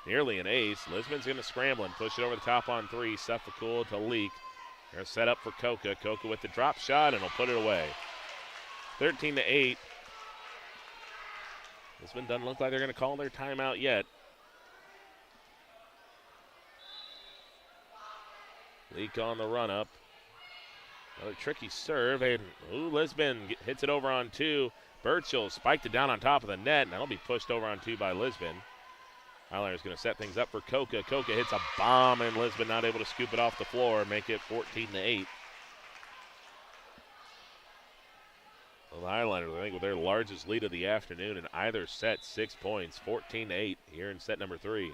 Nearly an ace. Lisbon's going to scramble and push it over the top on 3. Suffolk to Leak. They're set up for Coca. Coca with the drop shot, and he'll put it away. 13-8. Lisbon doesn't look like they're going to call their timeout yet. Leak on the run-up. Another tricky serve, and Lisbon hits it over on 2. Burchell spiked it down on top of the net, and that'll be pushed over on 2 by Lisbon. Highliner's going to set things up for Coca. Coca hits a bomb, and Lisbon not able to scoop it off the floor and make it 14-8. Well, the Highliners, I think, with their largest lead of the afternoon in either set, 6 points, 14-8 here in set number 3.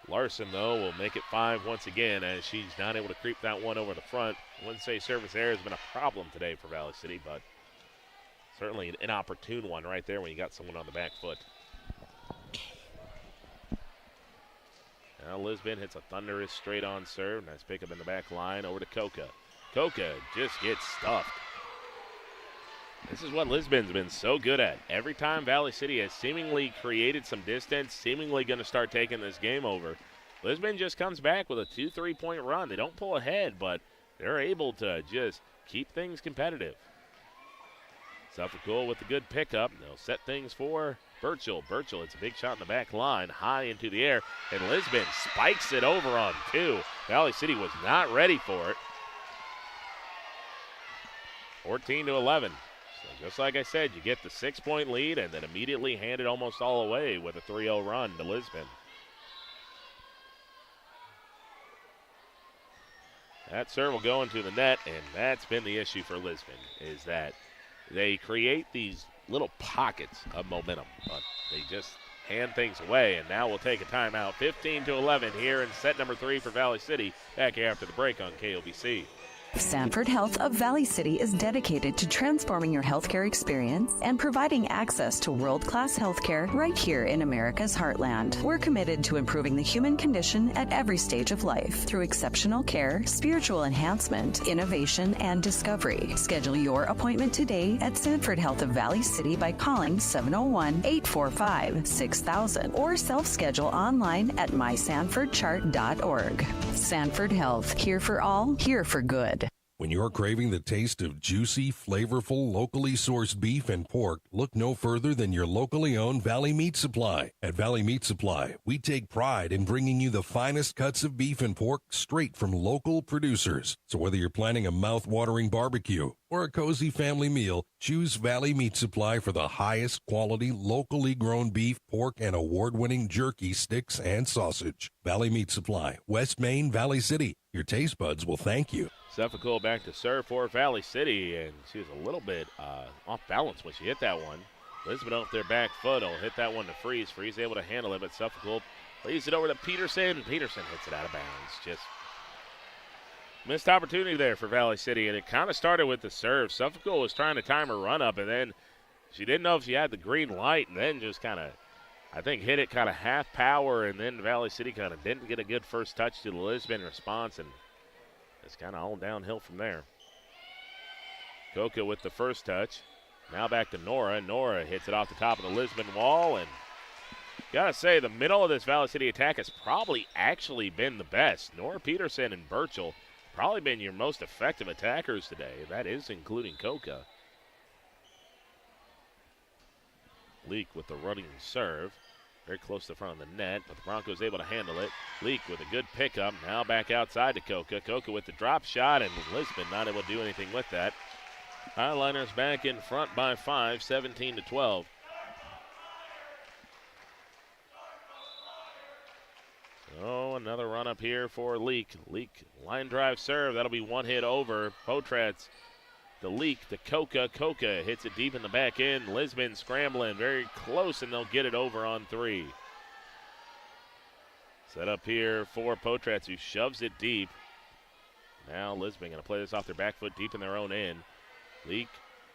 Larson, though, will make it 5 once again as she's not able to creep that one over the front. I wouldn't say service error has been a problem today for Valley City, but certainly an inopportune one right there when you got someone on the back foot. Now Lisbon hits a thunderous straight-on serve. Nice pickup in the back line over to Coca. Coca just gets stuffed. This is what Lisbon's been so good at. Every time Valley City has seemingly created some distance, seemingly going to start taking this game over, Lisbon just comes back with a 2-3 point run. They don't pull ahead, but they're able to just keep things competitive. Suffolk with a good pickup. They'll set things for Burchell. Burchell, it's a big shot in the back line, high into the air, and Lisbon spikes it over on 2. Valley City was not ready for it. 14-11. So just like I said, you get the 6 point lead and then immediately hand it almost all away with a 3-0 run to Lisbon. That serve will go into the net, and that's been the issue for Lisbon, is that they create these little pockets of momentum, but they just hand things away, and now we'll take a timeout. 15-11 here in set number 3 for Valley City. Back here after the break on KOVC. Sanford Health of Valley City is dedicated to transforming your healthcare experience and providing access to world-class healthcare right here in America's heartland. We're committed to improving the human condition at every stage of life through exceptional care, spiritual enhancement, innovation, and discovery. Schedule your appointment today at Sanford Health of Valley City by calling 701-845-6000 or self-schedule online at mysanfordchart.org. Sanford Health, here for all, here for good. When you're craving the taste of juicy, flavorful, locally sourced beef and pork, look no further than your locally owned Valley Meat Supply. At Valley Meat Supply, we take pride in bringing you the finest cuts of beef and pork straight from local producers. So whether you're planning a mouth-watering barbecue or a cozy family meal, choose Valley Meat Supply for the highest quality, locally grown beef, pork, and award-winning jerky, sticks, and sausage. Valley Meat Supply, West Main, Valley City. Your taste buds will thank you. Seffico back to serve for Valley City, and she was a little bit off balance when she hit that one. Lisbon off their back foot will hit that one to Freeze. Freeze able to handle it, but Seffico leaves it over to Peterson. Peterson hits it out of bounds. Just missed opportunity there for Valley City, and it kind of started with the serve. Seffico was trying to time her run up, and then she didn't know if she had the green light, and then just kind of, I think, hit it kind of half power, and then Valley City kind of didn't get a good first touch to the Lisbon response, and it's kind of all downhill from there. Coca with the first touch. Now back to Nora. Nora hits it off the top of the Lisbon wall, and gotta say, the middle of this Valley City attack has probably actually been the best. Nora Peterson and Burchell probably been your most effective attackers today. That is including Coca. Leak with the running serve. Very close to the front of the net, but the Broncos able to handle it. Leak with a good pickup. Now back outside to Coca. Coca with the drop shot, and Lisbon not able to do anything with that. Highliners back in front by 5, 17-12. Oh, another run up here for Leak. Leak line drive serve. That'll be one hit over. Potratz to Leak to Coca. Coca hits it deep in the back end. Lisbon scrambling very close, and they'll get it over on 3. Set up here for Potratz, who shoves it deep. Now Lisbon going to play this off their back foot deep in their own end. Leak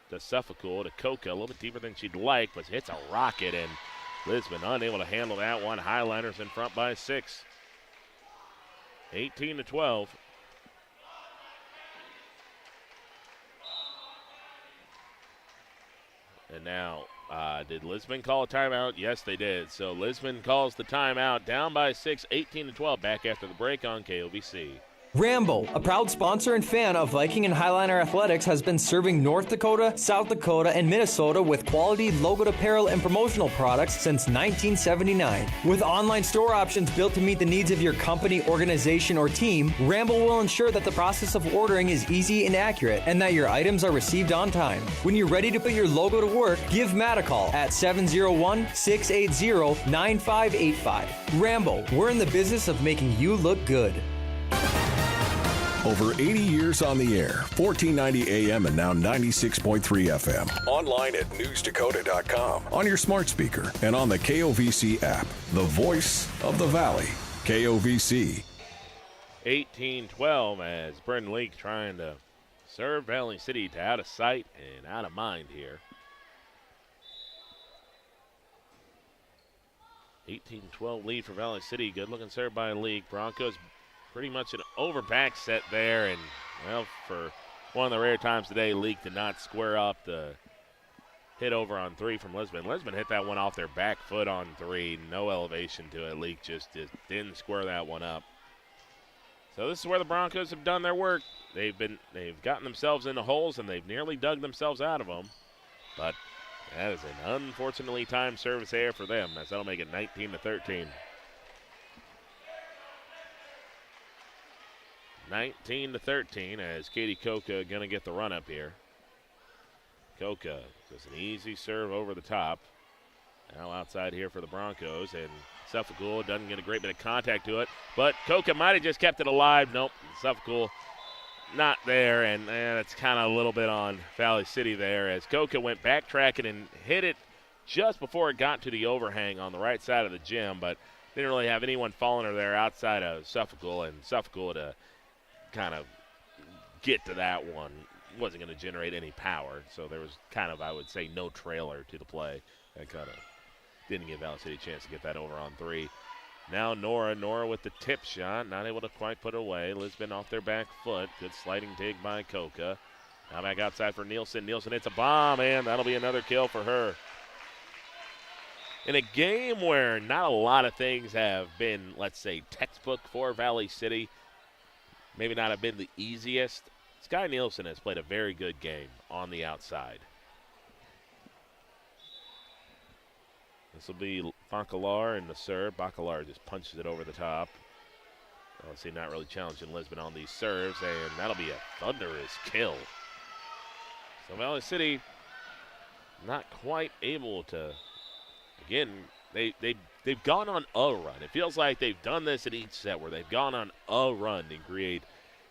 to Suffolk to Coca, a little bit deeper than she'd like, but hits a rocket, and Lisbon unable to handle that one. Highliners in front by 6. 18-12. And now, did Lisbon call a timeout? Yes, they did. So Lisbon calls the timeout, down by 6, 18-12, back after the break on KOVC. Rambo, a proud sponsor and fan of Viking and Highliner Athletics, has been serving North Dakota, South Dakota, and Minnesota with quality logoed apparel and promotional products since 1979. With online store options built to meet the needs of your company, organization, or team, Rambo will ensure that the process of ordering is easy and accurate, and that your items are received on time. When you're ready to put your logo to work, give Matt a call at 701-680-9585. Rambo, we're in the business of making you look good. Over 80 years on the air, 1490 AM and now 96.3 FM. Online at newsdakota.com, on your smart speaker, and on the KOVC app. The voice of the Valley, KOVC. 18-12 as Brendan Leak trying to serve Valley City to out of sight and out of mind here. 18-12 lead for Valley City. Good looking serve by Leak. Broncos pretty much an over back set there, and well, for one of the rare times today, Leak did not square up the hit over on 3 from Lisbon. Lisbon hit that one off their back foot on 3. No elevation to it. Leak just didn't square that one up. So this is where the Broncos have done their work. They've gotten themselves into holes, and they've nearly dug themselves out of them. But that is an unfortunately timed service error for them, as that'll make it 19-13. 19-13 as Katie Coca going to get the run up here. Coca just an easy serve over the top. Now outside here for the Broncos, and Suffolk doesn't get a great bit of contact to it, but Coca might have just kept it alive. Nope, Suffolk not there, and it's kind of a little bit on Valley City there as Coca went backtracking and hit it just before it got to the overhang on the right side of the gym, but didn't really have anyone following her there outside of Suffolk, and Suffolk to kind of get to that one. Wasn't going to generate any power, so there was kind of, I would say, no trailer to the play. That kind of didn't give Valley City a chance to get that over on 3. Now Nora with the tip shot, not able to quite put it away. Lisbon off their back foot. Good sliding dig by Coca. Now back outside for Nielsen. Nielsen hits a bomb, and that'll be another kill for her. In a game where not a lot of things have been, let's say, textbook for Valley City, maybe not have been the easiest, Sky Nielsen has played a very good game on the outside. This will be Bacalar in the serve. Bacalar just punches it over the top. Let's see, not really challenging Lisbon on these serves, and that'll be a thunderous kill. So Valley City not quite able to, again, they've gone on a run. It feels like they've done this at each set where they've gone on a run and create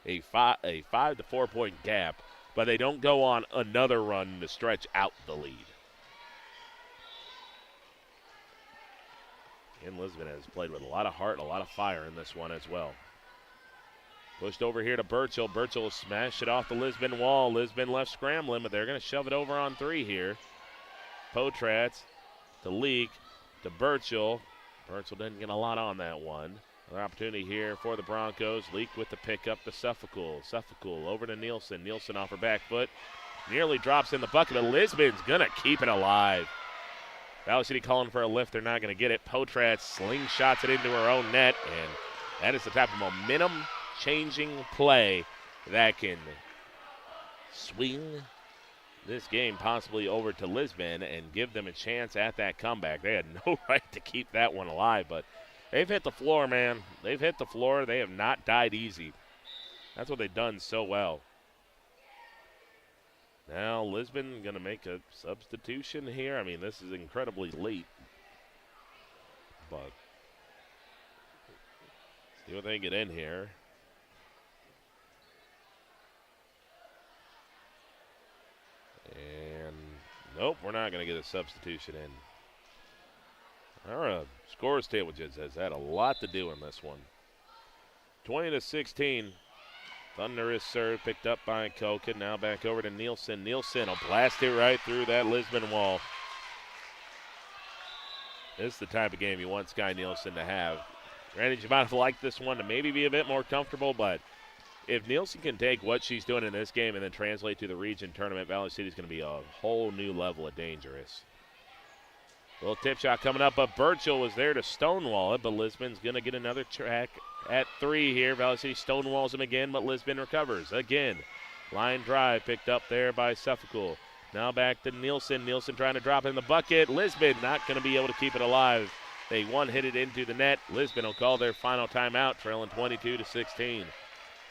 a 5 to 4 point gap, but they don't go on another run to stretch out the lead. And Lisbon has played with a lot of heart and a lot of fire in this one as well. Pushed over here to Burchill. Burchill smashed it off the Lisbon wall. Lisbon left scrambling, but they're going to shove it over on 3 here. Potratz to Leak to Burchill. Burchill didn't get a lot on that one. Another opportunity here for the Broncos. Leak with the pickup to Suffolk. Suffolk over to Nielsen. Nielsen off her back foot. Nearly drops in the bucket, but Lisbon's going to keep it alive. Valley City calling for a lift. They're not going to get it. Potratz slingshots it into her own net, and that is the type of momentum-changing play that can swing this game possibly over to Lisbon and give them a chance at that comeback. They had no right to keep that one alive, but they've hit the floor, man. They've hit the floor. They have not died easy. That's what they've done so well. Now Lisbon going to make a substitution here. I mean, this is incredibly late. But see what they get in here. And nope, we're not going to get a substitution in. Our scores table just has had a lot to do in this one. 20-16. Thunderous serve picked up by Koken. Now back over to Nielsen. Nielsen will blast it right through that Lisbon wall. This is the type of game you want Sky Nielsen to have. Granted, you might have liked this one to maybe be a bit more comfortable, but if Nielsen can take what she's doing in this game and then translate to the region tournament, Valley City is going to be a whole new level of dangerous. Little tip shot coming up, but Burchill was there to stonewall it, but Lisbon's going to get another track at 3 here. Valley City stonewalls him again, but Lisbon recovers again. Line drive picked up there by Suffolk. Now back to Nielsen. Nielsen trying to drop in the bucket. Lisbon not going to be able to keep it alive. They one-hit it into the net. Lisbon will call their final timeout, trailing 22-16.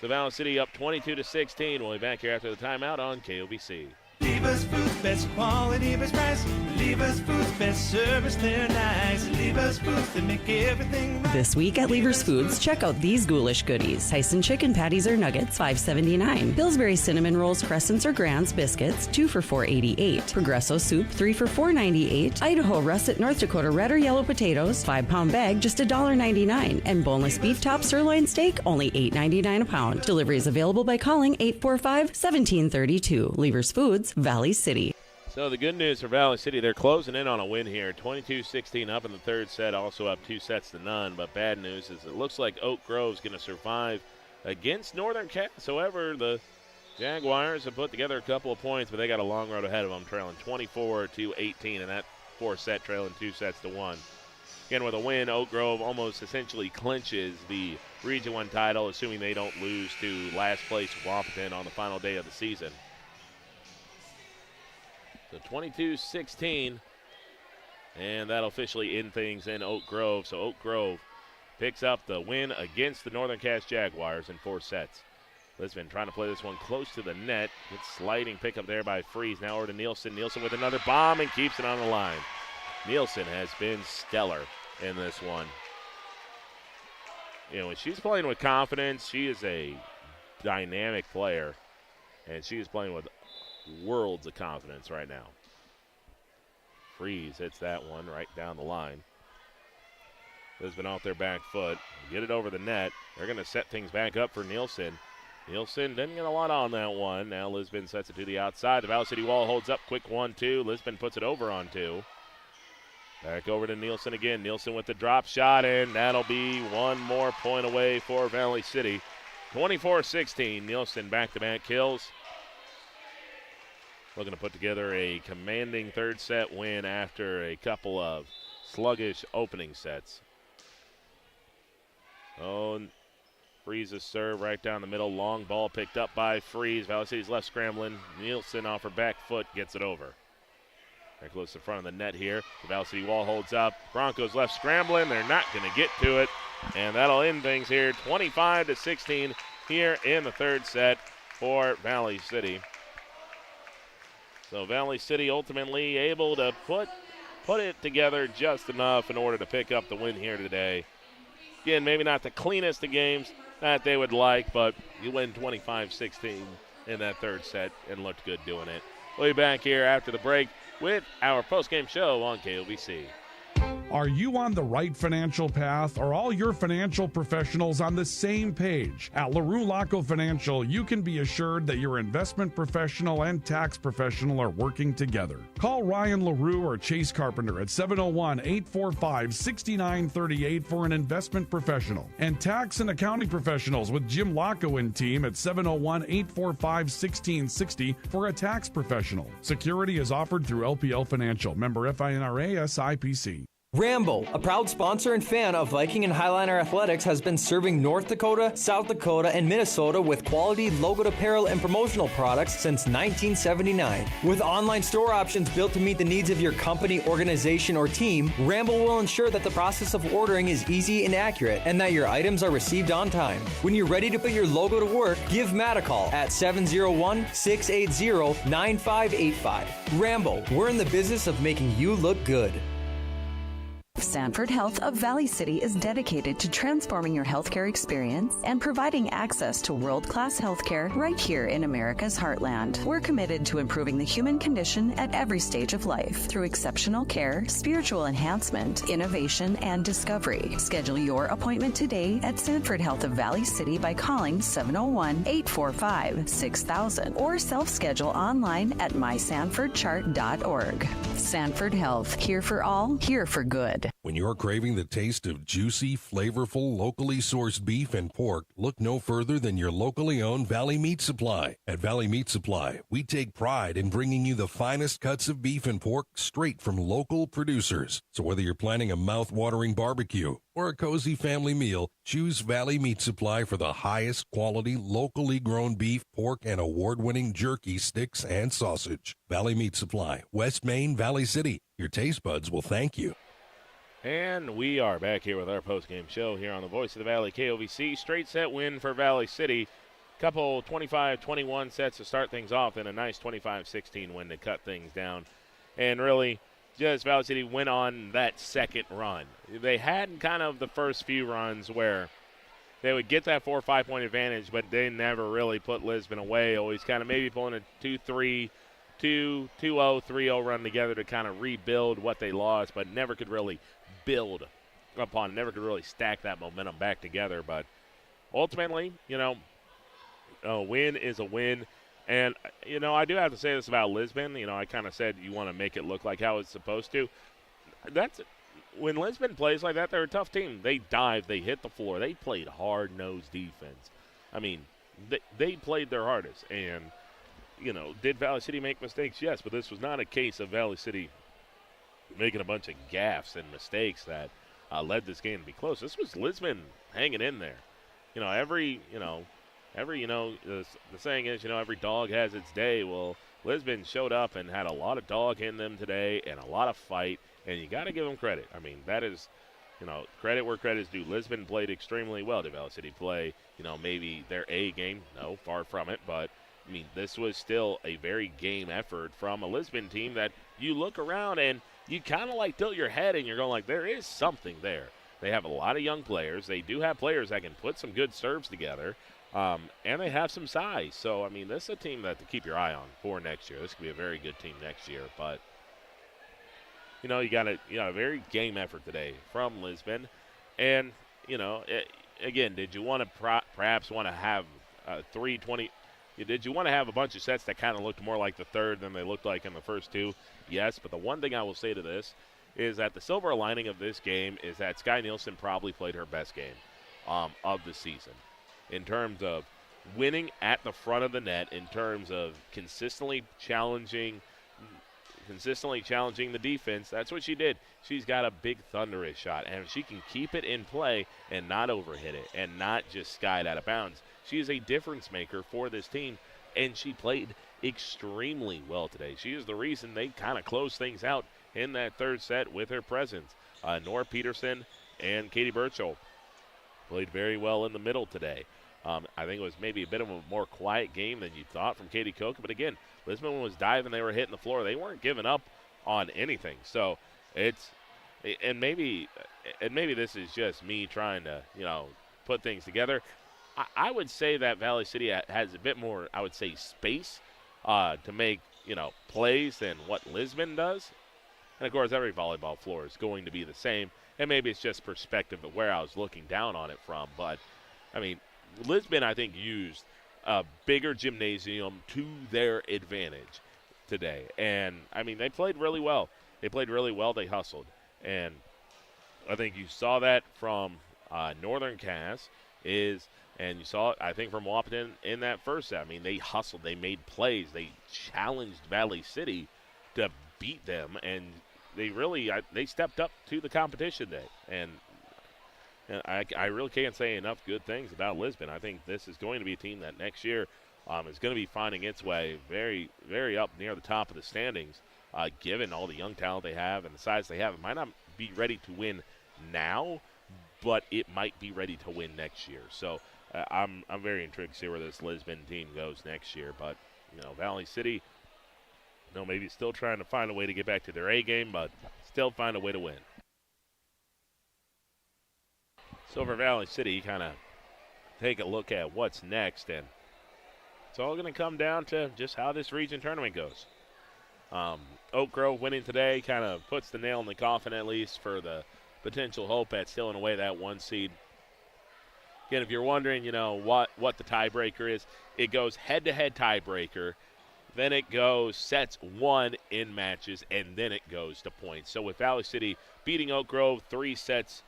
So Valley City up 22-16. We'll be back here after the timeout on KOVC. Lever's Foods, best quality, best price. Lever's Foods, best service, they're nice. Lever's Foods, they make everything right. This week at Lever's Foods, check out these ghoulish goodies. Tyson chicken patties or nuggets, $5.79. Pillsbury cinnamon rolls, crescents or grands, biscuits, 2 for $4.88. Progresso soup, 3 for $4.98. Idaho russet North Dakota red or yellow potatoes, 5-pound bag, just $1.99. And boneless beef top sirloin steak, only $8.99 a pound. Delivery is available by calling 845-1732. Lever's Foods, Valley City. So the good news for Valley City, they're closing in on a win here. 22-16 up in the third set, also up 2-0. But bad news is it looks like Oak Grove's going to survive against Northern Cass. However, the Jaguars have put together a couple of points, but they got a long road ahead of them, trailing 24-18 in that 4th-set, trailing 2-1. Again, with a win, Oak Grove almost essentially clinches the Region 1 title, assuming they don't lose to last place Wapaton on the final day of the season. So 22-16, and that'll officially end things in Oak Grove. So Oak Grove picks up the win against the Northern Cass Jaguars in 4 sets. Lisbon trying to play this one close to the net. Good sliding pickup there by Freeze. Now over to Nielsen. Nielsen with another bomb and keeps it on the line. Nielsen has been stellar in this one. You know, when she's playing with confidence, she is a dynamic player, and she is playing with worlds of confidence right now. Freeze hits that one right down the line. Lisbon off their back foot. Get it over the net. They're going to set things back up for Nielsen. Nielsen didn't get a lot on that one. Now Lisbon sets it to the outside. The Valley City wall holds up. Quick 1-2. Lisbon puts it over on 2. Back over to Nielsen again. Nielsen with the drop shot, and that'll be one more point away for Valley City. 24-16. Nielsen back-to-back kills. Looking to put together a commanding third set win after a couple of sluggish opening sets. Oh, Freeze's serve right down the middle. Long ball picked up by Freeze. Valley City's left scrambling. Nielsen off her back foot gets it over. They're close to the front of the net here. The Valley City wall holds up. Broncos left scrambling. They're not going to get to it. And that'll end things here. 25-16 here in the third set for Valley City. So Valley City ultimately able to put it together just enough in order to pick up the win here today. Again, maybe not the cleanest of games that they would like, but you win 25-16 in that third set and looked good doing it. We'll be back here after the break with our postgame show on KOVC. Are you on the right financial path? Are all your financial professionals on the same page? At LaRue Laco Financial, you can be assured that your investment professional and tax professional are working together. Call Ryan LaRue or Chase Carpenter at 701-845-6938 for an investment professional. And tax and accounting professionals with Jim Laco and team at 701-845-1660 for a tax professional. Security is offered through LPL Financial. Member FINRA SIPC. Rambo, a proud sponsor and fan of Viking and Highliner Athletics, has been serving North Dakota, South Dakota, and Minnesota with quality logoed apparel and promotional products since 1979. With online store options built to meet the needs of your company, organization, or team, Rambo will ensure that the process of ordering is easy and accurate and that your items are received on time. When you're ready to put your logo to work, give Matt a call at 701-680-9585. Rambo, we're in the business of making you look good. Sanford Health of Valley City is dedicated to transforming your healthcare experience and providing access to world-class healthcare right here in America's heartland. We're committed to improving the human condition at every stage of life through exceptional care, spiritual enhancement, innovation, and discovery. Schedule your appointment today at Sanford Health of Valley City by calling 701-845-6000 or self-schedule online at mysanfordchart.org. Sanford Health, here for all, here for good. When you're craving the taste of juicy, flavorful, locally sourced beef and pork, look no further than your locally owned Valley Meat Supply. At Valley Meat Supply, we take pride in bringing you the finest cuts of beef and pork straight from local producers. So whether you're planning a mouth-watering barbecue or a cozy family meal, choose Valley Meat Supply for the highest quality, locally grown beef, pork, and award-winning jerky, sticks, and sausage. Valley Meat Supply, West Main, Valley City. Your taste buds will thank you. And we are back here with our postgame show here on the Voice of the Valley, KOVC. Straight set win for Valley City. Couple 25-21 sets to start things off, and a nice 25-16 win to cut things down. And really, just Valley City went on that second run. They had kind of the first few runs where they would get that 4 or 5 point advantage, but they never really put Lisbon away. Always kind of maybe pulling a 2-3, 2-0, 3-0 run together to kind of rebuild what they lost, but never could really build upon it, never could really stack that momentum back together. But ultimately, a win is a win. And, I do have to say this about Lisbon. I kind of said you want to make it look like how it's supposed to. When Lisbon plays like that, they're a tough team. They dive, they hit the floor. They played hard-nosed defense. I mean, they played their hardest. And, did Valley City make mistakes? Yes, but this was not a case of Valley City making a bunch of gaffes and mistakes that led this game to be close. This was Lisbon hanging in there. The saying is, every dog has its day. Well, Lisbon showed up and had a lot of dog in them today and a lot of fight, and you got to give them credit. I mean, that is, credit where credit is due. Lisbon played extremely well. Did Valley City play, maybe their A game? No, far from it, but I mean, this was still a very game effort from a Lisbon team that you look around and you kind of tilt your head and you're going like, there is something there. They have a lot of young players. They do have players that can put some good serves together, and they have some size. So, I mean, this is a team that to keep your eye on for next year. This could be a very good team next year. But, you got a very game effort today from Lisbon. And, again, did you want to perhaps want to have 3-20. Did you want to have a bunch of sets that kind of looked more like the third than they looked like in the first two? Yes, but the one thing I will say to this is that the silver lining of this game is that Sky Nielsen probably played her best game of the season in terms of winning at the front of the net, in terms of consistently challenging the defense. That's what she did. She's got a big thunderous shot, and if she can keep it in play and not overhit it and not just sky it out of bounds, she is a difference maker for this team, and she played extremely well today. She is the reason they kind of closed things out in that third set with her presence. Nora Peterson and Katie Burchell played very well in the middle today. I think it was maybe a bit of a more quiet game than you thought from Katie Koch, but again, Lisbon was diving, they were hitting the floor. They weren't giving up on anything. So and maybe this is just me trying to, put things together. I would say that Valley City has a bit more, I would say, space to make, plays than what Lisbon does. And, of course, every volleyball floor is going to be the same. And maybe it's just perspective of where I was looking down on it from. But, I mean, Lisbon, I think, used a bigger gymnasium to their advantage today. And, I mean, they played really well. They hustled. And I think you saw that from Northern Cass and you saw it, I think, from Wapaton in that first set. I mean, they hustled. They made plays. They challenged Valley City to beat them. And they stepped up to the competition today. And I really can't say enough good things about Lisbon. I think this is going to be a team that next year is going to be finding its way very, very up near the top of the standings, given all the young talent they have and the size they have. It might not be ready to win now, but it might be ready to win next year. So I'm very intrigued to see where this Lisbon team goes next year. But, Valley City, maybe still trying to find a way to get back to their A game, but still find a way to win. So for Valley City, kind of take a look at what's next, and it's all going to come down to just how this region tournament goes. Oak Grove winning today kind of puts the nail in the coffin, at least, for the potential hope at stealing away that one seed. Again, if you're wondering, what the tiebreaker is, it goes head-to-head tiebreaker, then it goes sets won in matches, and then it goes to points. So with Valley City beating Oak Grove 3-2,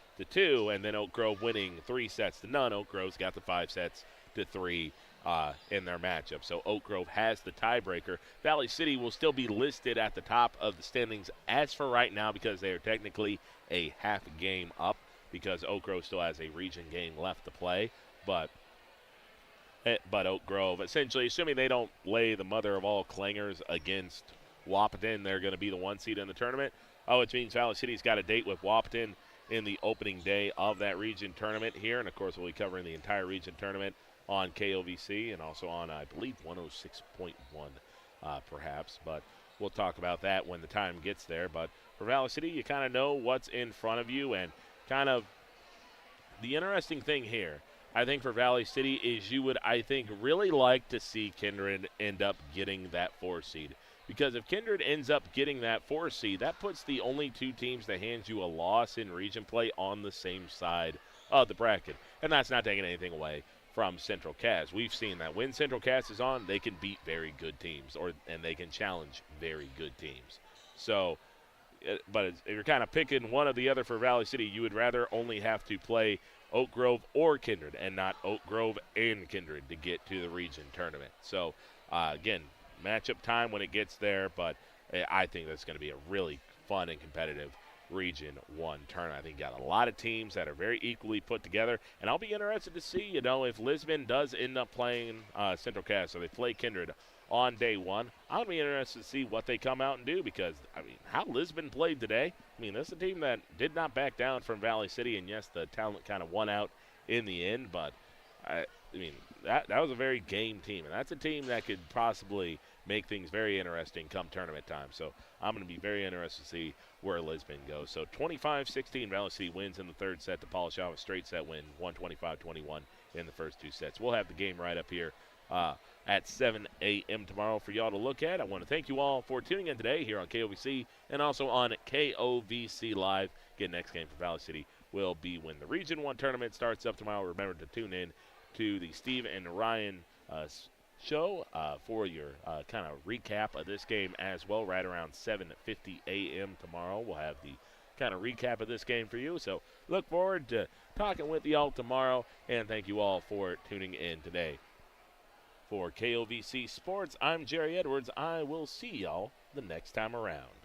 and then Oak Grove winning 3-0, Oak Grove's got the 5-3 in their matchup. So Oak Grove has the tiebreaker. Valley City will still be listed at the top of the standings as for right now, because they are technically a half game up, because Oak Grove still has a region game left to play. But Oak Grove, essentially, assuming they don't lay the mother of all clangers against Wapaton, they're going to be the 1 seed in the tournament. Which means Valley City's got a date with Wapaton in the opening day of that region tournament here. And, of course, we'll be covering the entire region tournament on KOVC and also on, I believe, 106.1 perhaps. But we'll talk about that when the time gets there. But for Valley City, you kind of know what's in front of you. And kind of the interesting thing here, I think, for Valley City is you would, I think, really like to see Kindred end up getting that 4 seed. Because if Kindred ends up getting that 4 seed, that puts the only 2 teams that hand you a loss in region play on the same side of the bracket. And that's not taking anything away from Central Cass. We've seen that when Central Cass is on, they can beat very good teams, and they can challenge very good teams. So, but if you're kind of picking one or the other for Valley City, you would rather only have to play Oak Grove or Kindred and not Oak Grove and Kindred to get to the region tournament. So, again, matchup time when it gets there, but I think that's going to be a really fun and competitive Region 1 tournament. I think you got a lot of teams that are very equally put together, and I'll be interested to see, if Lisbon does end up playing Central Cass, or they play Kindred on day 1. I'll be interested to see what they come out and do, because, how Lisbon played today, this is a team that did not back down from Valley City, and yes, the talent kind of won out in the end, but, that was a very game team, and that's a team that could possibly make things very interesting come tournament time. So I'm going to be very interested to see where Lisbon goes. So 25-16, Valley City wins in the third set to polish off a straight set win, 125-21 in the first 2 sets. We'll have the game right up here at 7 a.m. tomorrow for y'all to look at. I want to thank you all for tuning in today here on KOVC and also on KOVC Live. Again, next game for Valley City will be when the Region 1 tournament starts up tomorrow. Remember to tune in to the Steve and Ryan show for your kind of recap of this game as well, right around 7:50 a.m. tomorrow. We'll have the kind of recap of this game for you. So look forward to talking with y'all tomorrow, and thank you all for tuning in today. For KOVC Sports, I'm Jerry Edwards. I will see y'all the next time around.